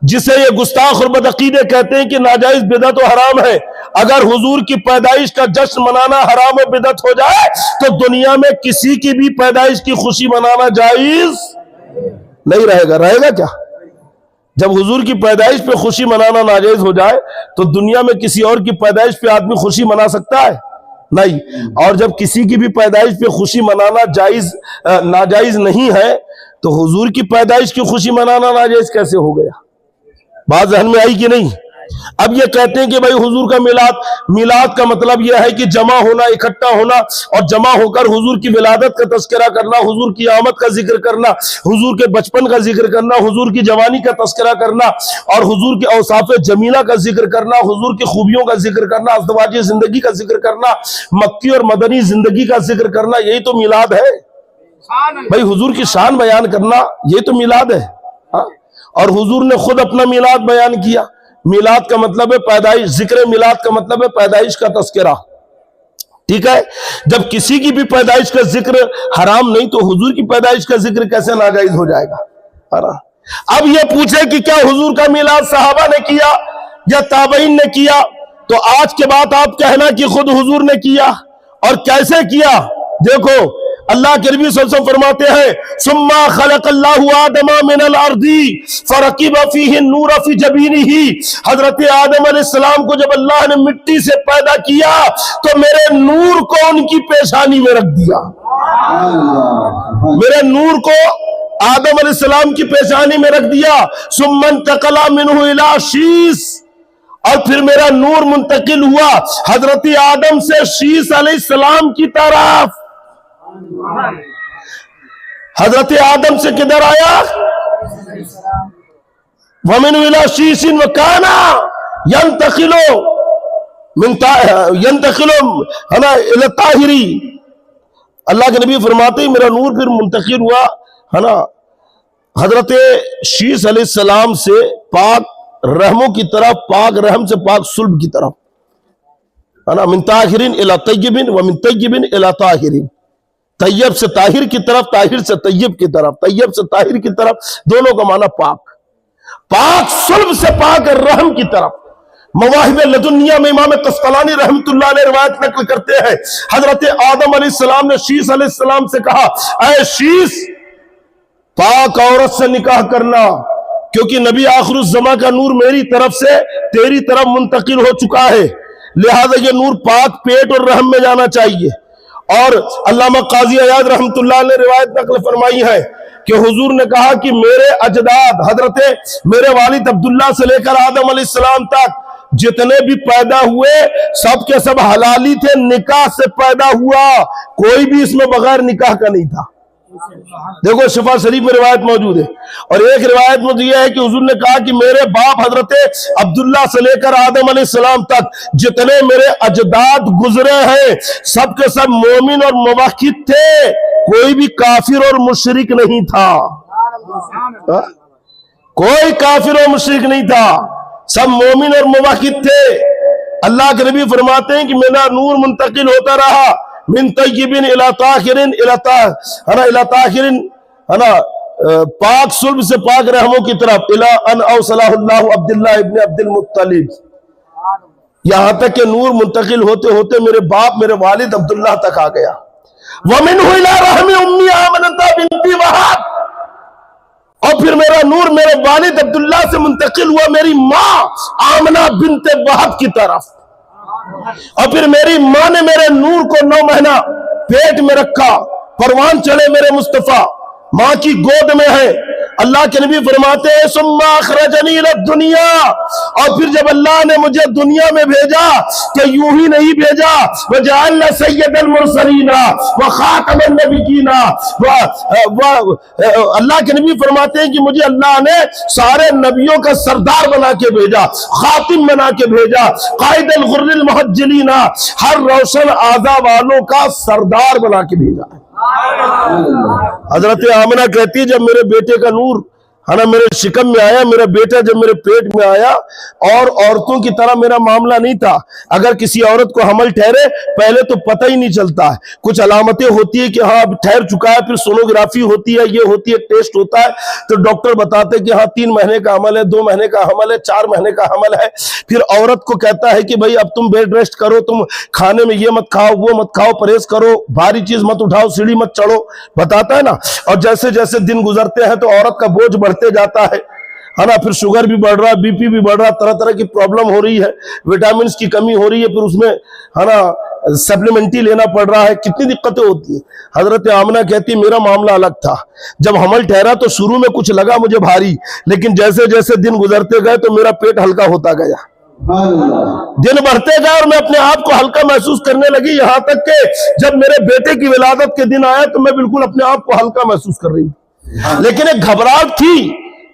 جسے یہ گستاخ اور بدعقیدے کہتے ہیں کہ ناجائز بدعت و حرام ہے. اگر حضور کی پیدائش کا جشن منانا حرام و بدعت ہو جائے تو دنیا میں کسی کی بھی پیدائش کی خوشی منانا جائز نہیں رہے گا. رہے گا کیا؟ جب حضور کی پیدائش پہ خوشی منانا ناجائز ہو جائے تو دنیا میں کسی اور کی پیدائش پہ آدمی خوشی منا سکتا ہے؟ نہیں. اور جب کسی کی بھی پیدائش پہ خوشی منانا ناجائز نہیں ہے تو حضور کی پیدائش کی خوشی منانا ناجائز کیسے ہو گیا؟ بات ذہن میں آئی کہ نہیں؟ اب یہ کہتے ہیں کہ بھائی حضور کا میلاد کا مطلب یہ ہے کہ جمع ہونا، اکٹھا ہونا، اور جمع ہو کر حضور کی ولادت کا تذکرہ کرنا، حضور کی آمد کا ذکر کرنا، حضور کے بچپن کا ذکر کرنا، حضور کی جوانی کا تذکرہ کرنا، اور حضور کے اوصاف جمیلہ کا ذکر کرنا، حضور کی خوبیوں کا ذکر کرنا، ازدواجی زندگی کا ذکر کرنا، مکی اور مدنی زندگی کا ذکر کرنا. یہی تو میلاد ہے بھائی. حضور کی شان بیان کرنا یہ تو میلاد ہے. اور حضور نے خود اپنا میلاد بیان کیا. میلاد کا مطلب ہے پیدائش، ذکر میلاد کا مطلب ہے پیدائش کا تذکرہ. ٹھیک ہے؟ جب کسی کی بھی پیدائش کا ذکر حرام نہیں تو حضور کی پیدائش کا ذکر کیسے ناجائز ہو جائے گا؟ اب یہ پوچھے کہ کیا حضور کا میلاد صحابہ نے کیا یا تابعین نے کیا، تو آج کے بعد آپ کہنا کہ خود حضور نے کیا. اور کیسے کیا؟ دیکھو اللہ کے نبی صلی اللہ علیہ وسلم فرماتے ہیں ثم خلق اللہ آدم من الارض فرکب فیہ النور فی جبینہ. حضرت آدم علیہ السلام کو جب اللہ نے مٹی سے پیدا کیا تو میرے نور کو ان کی پیشانی میں رکھ دیا. میرے نور کو آدم علیہ السلام کی پیشانی میں رکھ دیا. ثم انتقل منہ الی شیث، اور پھر میرا نور منتقل ہوا حضرت آدم سے شیث علیہ السلام کی طرف. حضرت آدم سے کدھر آیا؟ وَمِنْ إِلَى شِيشٍ وَكَانَ يَنْتَقِلُ إِلَى الطَّاهِرِ. اللہ کے نبی فرماتے ہیں میرا نور پھر منتقل ہوا ہے نا حضرت شیث علیہ السلام سے پاک رحموں کی طرف، پاک رحم سے پاک صلب کی طرف ہے نا. مِنْ طَاهِرٍ إِلَى طَيِّبٍ وَمِنْ طَيِّبٍ إِلَى طَاهِرٍ. طیب سے طاہر کی طرف، طاہر سے طیب کی طرف، طیب سے طاہر کی طرف، دونوں کا معنی پاک. پاک صلب سے پاک رحم کی طرف. مواہب لدنیہ میں امام قسطلانی رحمت اللہ علیہ روایت نقل کرتے ہیں حضرت آدم علیہ السلام نے شیث علیہ السلام سے کہا اے شیث پاک عورت سے نکاح کرنا، کیونکہ نبی آخر الزمان کا نور میری طرف سے تیری طرف منتقل ہو چکا ہے، لہذا یہ نور پاک پیٹ اور رحم میں جانا چاہیے. اور علامہ قاضی عیاض رحمت اللہ علیہ روایت نقل فرمائی ہے کہ حضور نے کہا کہ میرے اجداد حضرت میرے والد عبداللہ سے لے کر آدم علیہ السلام تک جتنے بھی پیدا ہوئے سب کے سب حلالی تھے، نکاح سے پیدا ہوا، کوئی بھی اس میں بغیر نکاح کا نہیں تھا. دیکھو شفا شریف میں روایت موجود ہے. اور ایک روایت میں یہ ہے کہ حضور نے کہا کہ میرے باپ حضرت عبداللہ سے لے کر آدم علیہ السلام تک جتنے میرے اجداد گزرے ہیں سب کے سب مومن اور موحد تھے، کوئی بھی کافر اور مشرک نہیں تھا. کوئی کافر اور مشرک نہیں تھا، سب مومن اور موحد تھے. اللہ کے نبی فرماتے ہیں کہ میرا نور منتقل ہوتا رہا من طیبن الی طاہرن الی طاہرن پاک صلب سے پاک رحموں کی طرف الی ان اوصلہ اللہ عبداللہ ابن عبد المطلب، یہاں تک کہ نور منتقل ہوتے ہوتے میرے باپ میرے والد عبداللہ تک آ گیا. ومنہ الی رحم امی آمنہ بنت وہب، اور پھر میرا نور میرے والد عبداللہ سے منتقل ہوا میری ماں آمنہ بنت وہب کی طرف. اور پھر میری ماں نے میرے نور کو 9 مہینہ پیٹ میں رکھا. پروان چڑھے میرے مصطفیٰ، ماں کی گود میں ہے، اللہ کے نبی فرماتے ہیں ثم اخرجنی الی الدنیا، اور پھر جب اللہ نے مجھے دنیا میں بھیجا کہ یوں ہی نہیں بھیجا، وجعلنا سید المرسلین وخاتم النبیین، اللہ کے نبی فرماتے ہیں کہ مجھے اللہ نے سارے نبیوں کا سردار بنا کے بھیجا، خاتم بنا کے بھیجا، قائد الغر المحجلین، ہر روشن اعضاء والوں کا سردار بنا کے بھیجا۔ حضرت آمنہ کہتی ہے جب میرے بیٹے کا نور ہے نا میرے شکم میں آیا، میرا بیٹا جب میرے پیٹ میں آیا، اور عورتوں کی طرح میرا معاملہ نہیں تھا، اگر کسی عورت کو حمل ٹھہرے پہلے تو پتہ ہی نہیں چلتا ہے، کچھ علامتیں ہوتی ہے کہ ہاں اب ٹھہر چکا ہے، پھر سونوگرافی ہوتی ہے، یہ ہوتی ہے، ٹیسٹ ہوتا ہے، تو ڈاکٹر بتاتے کہ ہاں 3 مہینے کا حمل ہے، 2 مہینے کا حمل ہے، 4 مہینے کا حمل ہے، پھر عورت کو کہتا ہے کہ بھائی اب تم بیڈ ریسٹ کرو، تم کھانے میں یہ مت کھاؤ، وہ مت کھاؤ، پرہیز کرو، بھاری چیز مت اٹھاؤ، سیڑھی مت چڑھو، بتاتا ہے نا، اور جیسے جیسے دن گزرتے ہیں تو عورت کا بوجھ بڑھتے جاتا ہے نا، پھر شوگر بھی بڑھ رہا ہے، بی پی بھی بڑھ رہا ہے، طرح طرح کی پرابلم ہو رہی ہے، وٹامنز کی کمی ہو رہی ہے، پھر اس میں ہے نا سپلیمنٹی لینا پڑ رہا ہے، کتنی دقتیں ہوتی ہیں۔ حضرت آمنہ کہتی میرا معاملہ الگ تھا، جب حمل ٹھہرا تو شروع میں کچھ لگا مجھے بھاری، لیکن جیسے جیسے دن گزرتے گئے تو میرا پیٹ ہلکا ہوتا گیا، دن بڑھتے گئے اور میں اپنے آپ کو ہلکا محسوس کرنے لگی، یہاں تک کہ جب میرے بیٹے کی ولادت کے دن آیا تو میں بالکل اپنے آپ کو ہلکا محسوس کر رہی تھی، لیکن ایک گھبراہٹ تھی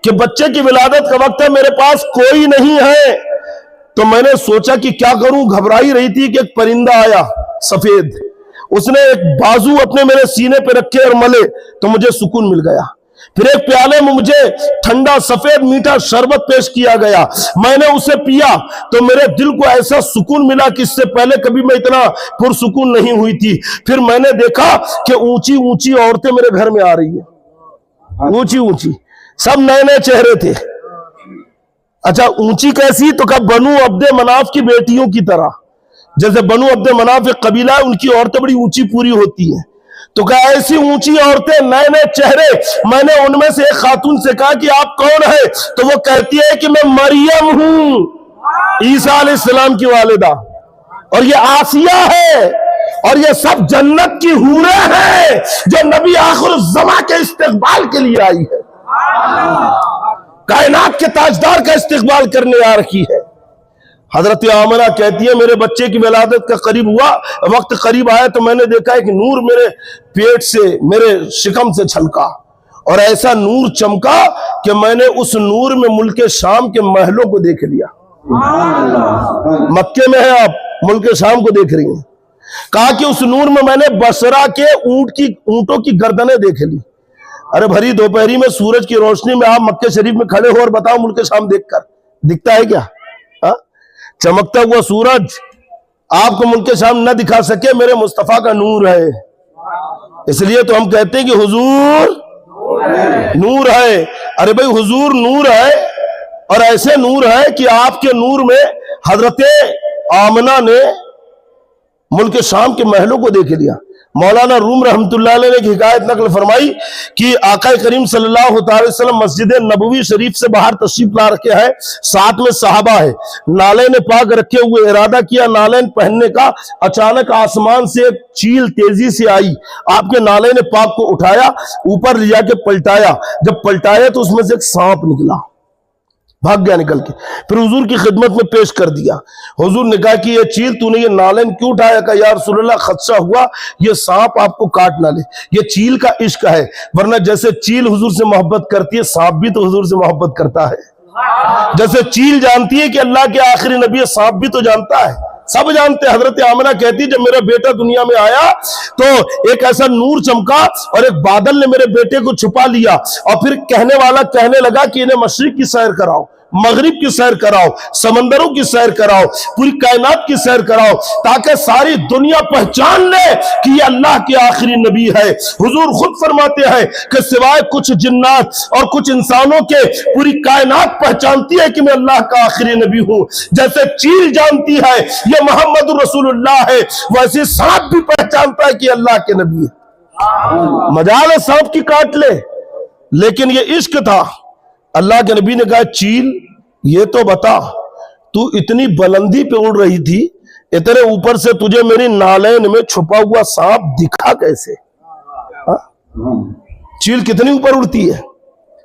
کہ بچے کی ولادت کا وقت ہے، میرے پاس کوئی نہیں ہے، تو میں نے سوچا کہ کیا کروں، گھبرا ہی رہی تھی کہ ایک پرندہ آیا سفید، اس نے ایک بازو اپنے میرے سینے پہ رکھے اور ملے تو مجھے سکون مل گیا، پھر ایک پیالے میں مجھے ٹھنڈا سفید میٹھا شربت پیش کیا گیا، میں نے اسے پیا تو میرے دل کو ایسا سکون ملا کہ اس سے پہلے کبھی میں اتنا پرسکون نہیں ہوئی تھی، پھر میں نے دیکھا کہ اونچی اونچی عورتیں میرے گھر میں آ رہی ہیں، اونچی اونچی، سب نئے نئے چہرے تھے، اچھا اونچی کیسی، تو کہا بنو عبد مناف کی بیٹیوں کی طرح، جیسے بنو عبد مناف ایک قبیلہ ہے، ان کی عورتیں بڑی اونچی پوری ہوتی ہیں، تو کہا ایسی اونچی عورتیں، نئے نئے چہرے، میں نے ان میں سے ایک خاتون سے کہا کہ آپ کون ہیں، تو وہ کہتی ہے کہ میں مریم ہوں، عیسیٰ علیہ السلام کی والدہ، اور یہ آسیہ ہے، اور یہ سب جنت کی حوریں ہیں جو نبی آخر الزماں کے استقبال کے لیے آئی ہے، کائنات کے تاجدار کا استقبال کرنے آ رہی ہے۔ حضرت آمنہ کہتی ہے میرے بچے کی ولادت کا قریب ہوا، وقت قریب آیا تو میں نے دیکھا ایک نور میرے پیٹ سے، میرے شکم سے چھلکا، اور ایسا نور چمکا کہ میں نے اس نور میں ملک شام کے محلوں کو دیکھ لیا، مکے میں ہے آپ، ملک شام کو دیکھ رہی ہیں، کہا کہ اس نور میں نے بصرہ کے اونٹوں کی گردنیں دیکھ لی، ارے بھری دوپہری میں سورج کی روشنی میں آپ مکہ شریف میں کھڑے ہو اور بتاؤ ملک شام دیکھ کر دکھتا ہے کیا؟ چمکتا ہوا سورج آپ کو ملک شام نہ دکھا سکے، میرے مصطفیٰ کا نور ہے، اس لیے تو ہم کہتے ہیں کہ حضور نور ہے، ارے بھائی حضور نور ہے، اور ایسے نور ہے کہ آپ کے نور میں حضرت آمنہ نے ملک شام کے محلوں کو دیکھ لیا۔ مولانا روم رحمت اللہ علیہ نے ایک حکایت نقل فرمائی کہ آقا کریم صلی اللہ علیہ وسلم مسجد نبوی شریف سے باہر تشریف لا رکھے ہیں، ساتھ میں صحابہ ہے، نالین پاک رکھے ہوئے، ارادہ کیا نالین پہننے کا، اچانک آسمان سے ایک چیل تیزی سے آئی، آپ کے نالین پاک کو اٹھایا، اوپر لے جا کے پلٹایا، جب پلٹایا تو اس میں سے ایک سانپ نکلا، بھاگ گیا نکل کے، پھر حضور کی خدمت میں پیش کر دیا، حضور نے کہا کہ یہ چیل تو نے یہ نالین کیوں اٹھایا؟ کہا یا رسول اللہ خدشہ ہوا یہ سانپ آپ کو کاٹ نہ لے، یہ چیل کا عشق ہے، ورنہ جیسے چیل حضور سے محبت کرتی ہے سانپ بھی تو حضور سے محبت کرتا ہے، جیسے چیل جانتی ہے کہ اللہ کے آخری نبی، سانپ بھی تو جانتا ہے، سب جانتے ہیں۔ حضرت آمنہ کہتی جب میرا بیٹا دنیا میں آیا تو ایک ایسا نور چمکا اور ایک بادل نے میرے بیٹے کو چھپا لیا، اور پھر کہنے والا کہنے لگا کہ انہیں مشرق کی سیر کراؤ، مغرب کی سیر کراؤ، سمندروں کی سیر کراؤ، پوری کائنات کی سیر کراؤ، تاکہ ساری دنیا پہچان لے کہ یہ اللہ کے آخری نبی ہے۔ حضور خود فرماتے ہیں کہ سوائے کچھ جنات اور کچھ انسانوں کے پوری کائنات پہچانتی ہے کہ میں اللہ کا آخری نبی ہوں، جیسے چیل جانتی ہے یہ محمد رسول اللہ ہے، ویسے سانپ بھی پہچانتا ہے کہ اللہ کے نبی ہے۔ مجال ہے سانپ کی کاٹ لے، لیکن یہ عشق تھا۔ اللہ کے نبی نے کہا چیل یہ تو بتا تو اتنی بلندی پہ اڑ رہی تھی، اتنے اوپر سے تجھے میری نالین میں چھپا ہوا سانپ دکھا کیسے؟ چیل کتنی اوپر اڑتی ہے،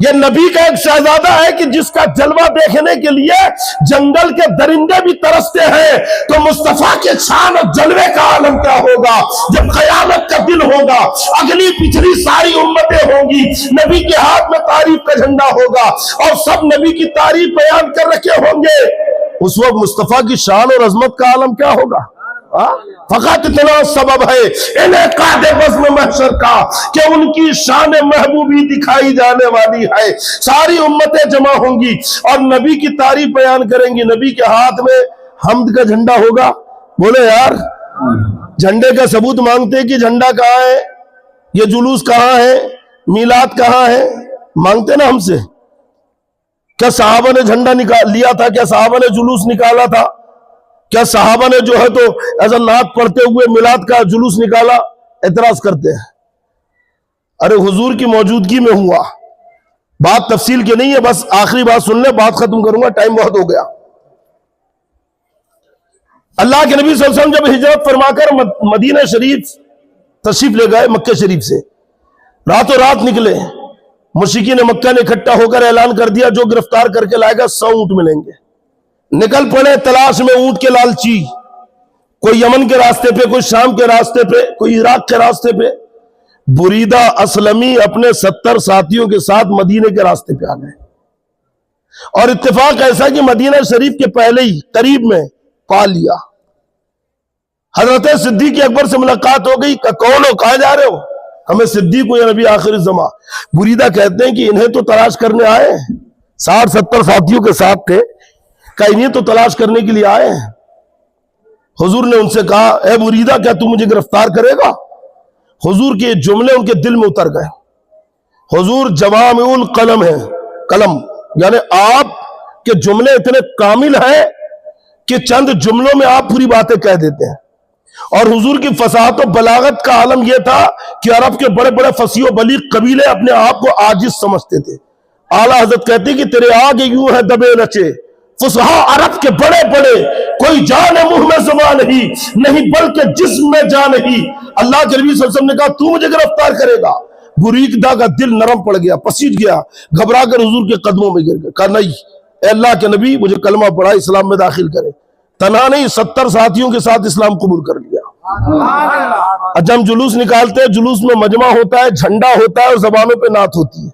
یہ نبی کا ایک شہزادہ ہے کہ جس کا جلوہ دیکھنے کے لیے جنگل کے درندے بھی ترستے ہیں، تو مصطفیٰ کے شان اور جلوے کا عالم کیا ہوگا جب قیامت کا دن ہوگا، اگلی پچھلی ساری امتیں ہوں گی، نبی کے ہاتھ میں تعریف کا جھنڈا ہوگا اور سب نبی کی تعریف بیان کر رکھے ہوں گے، اس وقت مصطفیٰ کی شان اور عظمت کا عالم کیا ہوگا؟ فقط اتنا سبب ہے انعقاد بزم محشر کا کہ ان کی شان محبوبی دکھائی جانے والی ہے، ساری امتیں جمع ہوں گی اور نبی کی تعریف بیان کریں گی، نبی کے ہاتھ میں حمد کا جھنڈا ہوگا۔ بولے یار جھنڈے کا ثبوت مانگتے کہ جھنڈا کہاں ہے، یہ جلوس کہاں ہے، میلاد کہاں ہے، مانگتے نا ہم سے۔ کیا صحابہ نے جھنڈا نکال لیا تھا؟ کیا صحابہ نے جلوس نکالا تھا؟ کیا صحابہ نے جو ہے تو ایسا نعت پڑھتے ہوئے میلاد کا جلوس نکالا؟ اعتراض کرتے ہیں، ارے حضور کی موجودگی میں ہوا، بات تفصیل کی نہیں ہے، بس آخری بات سن لیں، بات ختم کروں گا، ٹائم بہت ہو گیا۔ اللہ کے نبی صلی اللہ علیہ وسلم جب ہجرت فرما کر مدینہ شریف تشریف لے گئے، مکہ شریف سے راتوں رات نکلے، مشرکین مکہ نے اکٹھا ہو کر اعلان کر دیا جو گرفتار کر کے لائے گا 100 اونٹ ملیں گے۔ نکل پڑے تلاش میں اونٹ کے لالچی، کوئی یمن کے راستے پہ، کوئی شام کے راستے پہ، کوئی عراق کے راستے پہ۔ بریدہ اسلمی اپنے 70 ساتھیوں کے ساتھ مدینے کے راستے پہ آ گئے، اور اتفاق ایسا کہ مدینہ شریف کے پہلے ہی قریب میں پا لیا۔ حضرت صدیق اکبر سے ملاقات ہو گئی، کہ کون ہو، کہاں جا رہے ہو؟ ہمیں صدیق یا نبی آخر الزمان۔ بریدہ کہتے ہیں کہ انہیں تو تلاش کرنے آئے ہیں، 60-70 ساتھیوں کے ساتھ تھے، کہ انہیں تو تلاش کرنے کے لیے آئے ہیں۔ حضور نے ان سے کہا اے بریدہ کیا تم مجھے گرفتار کرے گا؟ حضور کے جملے ان کے دل میں اتر گئے۔ حضور جوامع القلم ہیں، قلم یعنی آپ کے جملے اتنے کامل ہیں کہ چند جملوں میں آپ پوری باتیں کہہ دیتے ہیں، اور حضور کی فصاحت و بلاغت کا عالم یہ تھا کہ عرب کے بڑے بڑے فصیح و بلیغ قبیلے اپنے آپ کو عاجز سمجھتے تھے۔ اعلیٰ حضرت کہتے کہ تیرے آگے یوں ہے دبے رچے، فصحاء عرب کے بڑے بڑے، کوئی جان منہ میں زبان نہیں بلکہ جسم میں جان نہیں۔ اللہ کے نبی صلی اللہ علیہ وسلم نے کہا تو مجھے گرفتار کرے گا؟ بریدہ کا دل نرم پڑ گیا، پسیج گیا، گھبرا کر حضور کے قدموں میں گر گیا، کہا نہیں اے اللہ کے نبی مجھے کلمہ پڑھا، اسلام میں داخل کرے۔ تنہا نہیں 70 ساتھیوں کے ساتھ اسلام قبول کر لیا۔ اچھا ہم جلوس نکالتے ہیں، جلوس میں مجمع ہوتا ہے، جھنڈا ہوتا ہے اور زبانوں پہ نعت ہوتی ہے،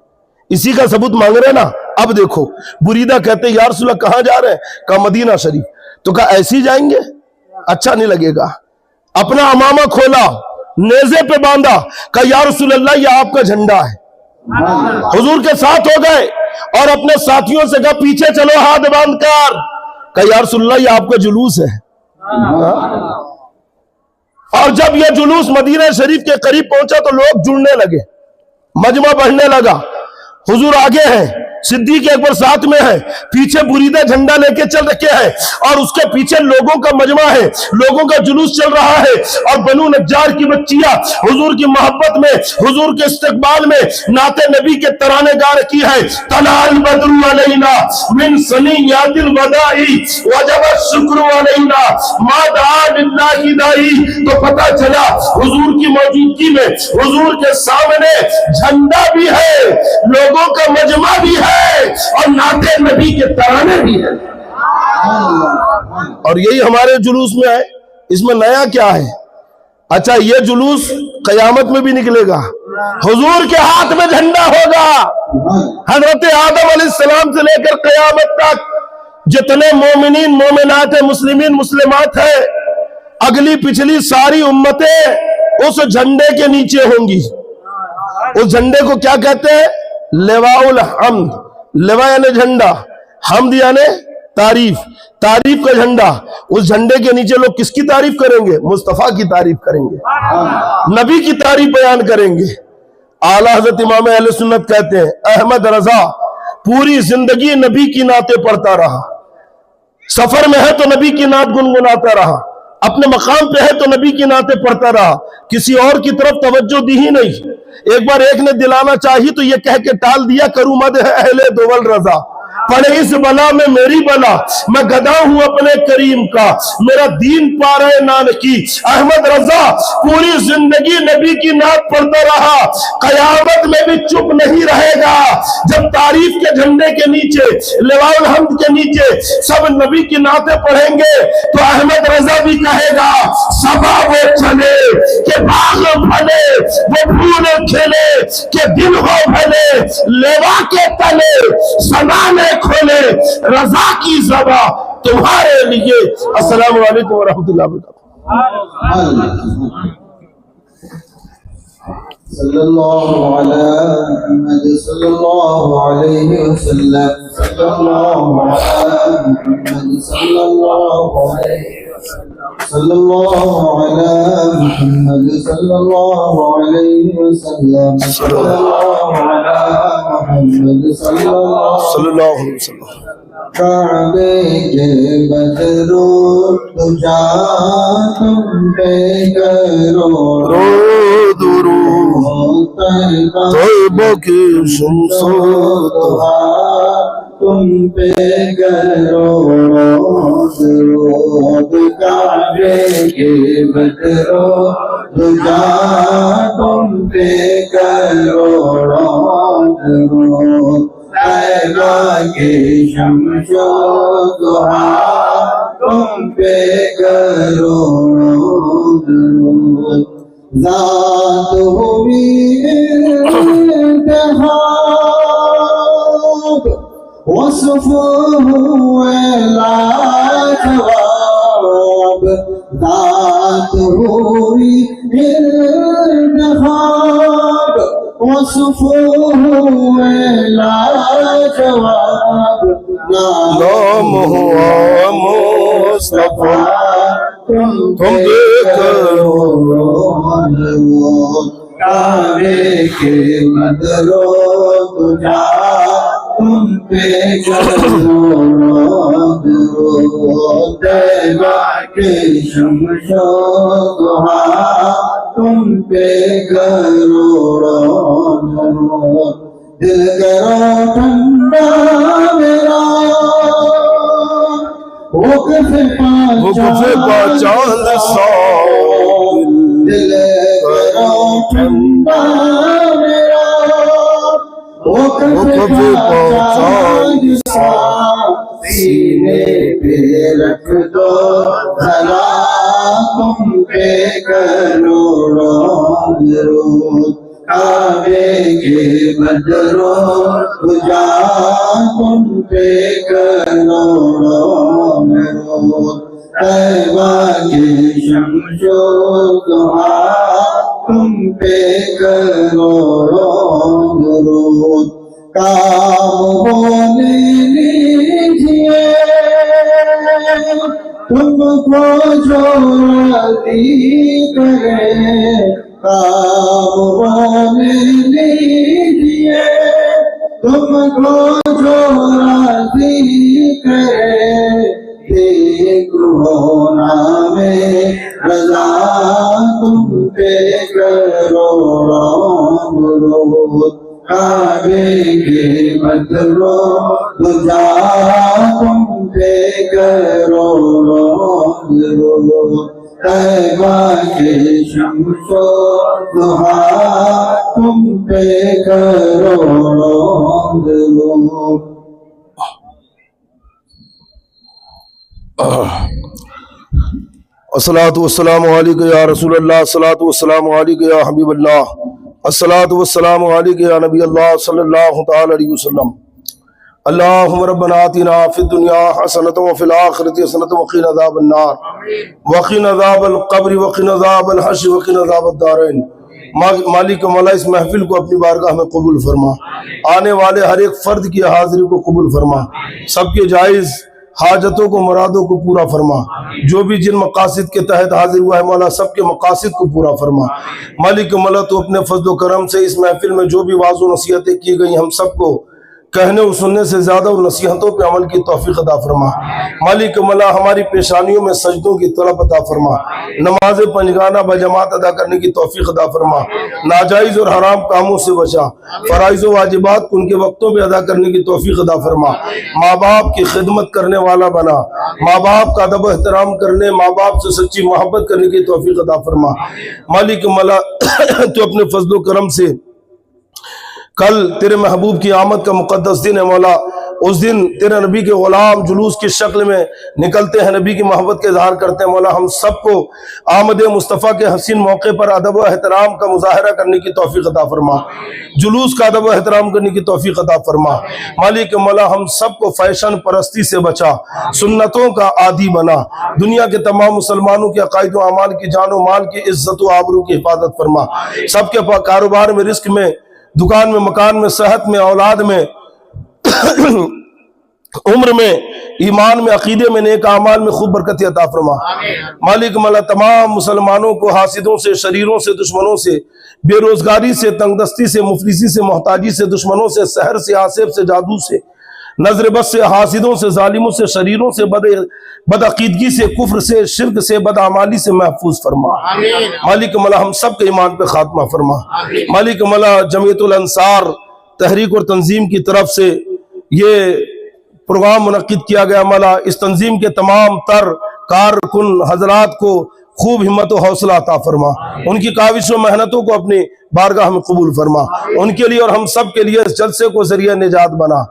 اسی کا ثبوت مانگ رہے ہیں نا۔ اب دیکھو بریدہ کہتے ہیں یا رسول اللہ کہاں جا رہے ہیں؟ کہا مدینہ شریف۔ تو کہا ایسے ہی جائیں گے؟ اچھا نہیں لگے گا۔ اپنا امامہ کھولا، نیزے پہ باندھا، کہا یا رسول اللہ یہ آپ کا جھنڈا ہے۔ حضور کے ساتھ ہو گئے اور اپنے ساتھیوں سے کہا پیچھے چلو ہاتھ باندھ کر، کہا یا رسول اللہ یہ آپ کا جلوس ہے۔ اور جب یہ جلوس مدینہ شریف کے قریب پہنچا تو لوگ جڑنے لگے، مجمع بڑھنے لگا۔ حضور آگے ہیں، صدیق اکبر ساتھ میں ہے، پیچھے بریدہ جھنڈا لے کے چل رکھے ہیں، اور اس کے پیچھے لوگوں کا مجمع ہے، لوگوں کا جلوس چل رہا ہے، اور بنو نجار کی بچیاں حضور کی محبت میں، حضور کے استقبال میں نعت نبی کے ترانے گا رکھی ہے۔ طلع البدر علینا من ثنیات الوداع وجب الشکر علینا ما دعا للہ داعی۔ تو پتہ چلا حضور کی موجودگی میں حضور کے سامنے جھنڈا بھی ہے، لوگوں کا مجمع بھی ہے، اور نعت نبی کے ترانے بھی ہے۔ اور یہی ہمارے جلوس میں ہے۔ اس میں نیا کیا ہے؟ اچھا یہ جلوس قیامت میں بھی نکلے گا، حضور کے ہاتھ میں جھنڈا ہوگا۔ حضرت آدم علیہ السلام سے لے کر قیامت تک جتنے مومنین مومنات مسلمین مسلمات ہیں، اگلی پچھلی ساری امتیں اس جھنڈے کے نیچے ہوں گی۔ اس جھنڈے کو کیا کہتے ہیں؟ لواء الحمد، لواء یعنی جھنڈا، حمد یعنی تعریف، تعریف کا جھنڈا۔ اس جھنڈے کے نیچے لوگ کس کی تعریف کریں گے؟ مصطفیٰ کی تعریف کریں گے، نبی کی تعریف بیان کریں گے۔ اعلیٰ حضرت امام اہل سنت کہتے ہیں احمد رضا پوری زندگی نبی کی نعتیں پڑھتا رہا، سفر میں ہے تو نبی کی نعت گنگناتا رہا، اپنے مقام پہ ہے تو نبی کی نعتیں پڑھتا رہا، کسی اور کی طرف توجہ دی ہی نہیں۔ ایک بار ایک نے دلانا چاہی تو یہ کہہ کے ٹال دیا کروں مدح اہل دول رضا، پڑے اس بلا میں میری بلا، میں گدا ہوں اپنے کریم کا، میرا دین پا رہے نان کی۔ احمد رضا پوری زندگی نبی کی نعت پڑھتا رہا، قیامت میں بھی چپ نہیں رہے گا۔ جب تعریف کے جھنڈے کے نیچے، لواء الحمد کے نیچے سب نبی کی نعتیں پڑھیں گے تو احمد رضا بھی کہے گا صبا وہ چلے کہ باغ بھلے، وہ پھول کھلے کہ دل ہو بھلے، لواء کے تلے زمانے کھولے، رضا کی زباں تمہارے لیے۔ السلام علیکم ورحمۃ اللہ وبرکاتہ۔ صلی اللہ علی محمد صلی اللہ علیہ وسلم، صلی اللہ علی محمد صلی اللہ علیہ وسلم، صلی اللہ علی محمد صلی اللہ علیہ وسلم، صلی اللہ علی محمد صلی اللہ علیہ وسلم۔ کعبے کے بدرو تجا تم پہ کرو درود، طیبہ کی شمس و ضحا تم پہ کرو درود، کعبے کے بدرو تجا تم پہ کرو درود، طیبہ کی شمس و ضحا تم پہ کرو درود، ذات ہوئی انتخاب وصف ہوئے لاجواب، ذات ہوئی انتخاب وصف ہوئے لاجواب، نام ہوا مصطفیٰ تم پہ کرو درود، کعبے کے بدرو تجا تم پہ کرو درود، طیبہ کی شمس و ضحا تم پہ کرو درود، دل کرو ٹھنڈا میرا وقف پا چاند سا، دل کرو ٹھنڈا میرا وقف پا چاند سا، سینے پہ رکھ دو ذرا تم پہ کرو درود، کعبے کے بدرو تجا تم پہ کرو درود، طیبہ کی شمس و ضحا تم پہ کرو درود، کام ہونے لیجیے تم کو جو راضی کرے، کام ہونے لیجیے تم کو جو راضی کرے، ایک ہونا میں رضا تم پہ کرو درود، کعبے کے بدرو تجا تم پہ کرو درود، طیبہ کے شمس و ضحا تم پہ کرو درود۔ الصلاۃ والسلام علیک یا رسول اللہ، الصلاۃ والسلام علیک یا حبیب اللہ، الصلاۃ والسلام علیک یا نبی اللہ صلی اللہ تعالی علیہ وسلم۔ اللہم ربنا آتنا فی الدنیا حسنۃ وفی الآخرۃ حسنۃ وقنا عذاب النار وقنا عذاب القبر وقنا عذاب الحشر وقنا عذاب الدارین۔ مالک مولا اس محفل کو اپنی بارگاہ میں قبول فرما، آنے والے ہر ایک فرد کی حاضری کو قبول فرما، سب کے جائز حاجتوں کو مرادوں کو پورا فرما، جو بھی جن مقاصد کے تحت حاضر ہوا ہے مولا سب کے مقاصد کو پورا فرما۔ مالک مولا تو اپنے فضل و کرم سے اس محفل میں جو بھی واعظ و نصیحتیں کی گئی ہم سب کو کہنے اور سننے سے زیادہ اور نصیحتوں پہ عمل کی توفیق عطا فرما۔ مالک مولا ہماری پیشانیوں میں سجدوں کی طلب عطا فرما، نماز پنجگانہ بجماعت ادا کرنے کی توفیق عطا فرما، ناجائز اور حرام کاموں سے بچا، فرائض و واجبات کو ان کے وقتوں پہ ادا کرنے کی توفیق عطا فرما، ماں باپ کی خدمت کرنے والا بنا، ماں باپ کا ادب و احترام کرنے، ماں باپ سے سچی محبت کرنے کی توفیق عطا فرما۔ مالک مولا تو اپنے فضل و کرم سے کل تیرے محبوب کی آمد کا مقدس دن ہے مولا، اس دن تیرے نبی کے غلام جلوس کی شکل میں نکلتے ہیں، نبی کی محبت کے اظہار کرتے ہیں مولا، ہم سب کو آمد مصطفیٰ کے حسین موقع پر ادب و احترام کا مظاہرہ کرنے کی توفیق عطا فرما، جلوس کا ادب و احترام کرنے کی توفیق عطا فرما۔ مالک مولا ہم سب کو فیشن پرستی سے بچا، سنتوں کا عادی بنا، دنیا کے تمام مسلمانوں کے عقائد و اعمال کی جان و مال کی عزت و آبرو کی حفاظت فرما، سب کے کاروبار میں، رزق میں، دکان میں، مکان میں، صحت میں، اولاد میں، عمر میں، ایمان میں، عقیدے میں، نیک اعمال میں خوب برکت عطا فرما۔ مالک مولا تمام مسلمانوں کو حاسدوں سے، شریروں سے، دشمنوں سے، بے روزگاری سے، تنگ دستی سے، مفلسی سے، محتاجی سے، دشمنوں سے، سحر سے، آصف سے، جادو سے، نظر بد سے، حاسدوں سے، ظالموں سے، شریروں سے، بدعقیدگی سے، کفر سے، شرک سے، بدعمالی سے محفوظ فرما۔ مالک مولا ہم سب کے ایمان پہ خاتمہ فرما۔ مالک مولا جمعیت الانصار تحریک اور تنظیم کی طرف سے یہ پروگرام منعقد کیا گیا مولا، اس تنظیم کے تمام تر کارکن حضرات کو خوب ہمت و حوصلہ عطا فرما، ان کی کاوش و محنتوں کو اپنی بارگاہ میں قبول فرما، ان کے لیے اور ہم سب کے لیے اس جلسے کو ذریعہ نجات بنا،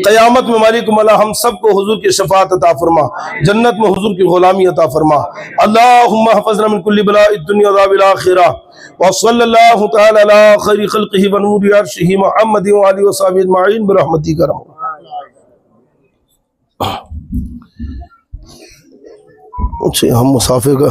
قیامت میں مالک مولا ہم سب کو حضور کی شفاعت عطا فرما، جنت میں حضور کی غلامی عطا فرما۔ اللہم حفظنا من کل بلاء الدنیا وعذاب الآخرہ، وصلی اللہ تعالی علی خیر خلقہ ونور عرشہ محمد وآلہ وصحبہ اجمعین برحمتک یا ارحم۔ اچھا ہم مسافر کا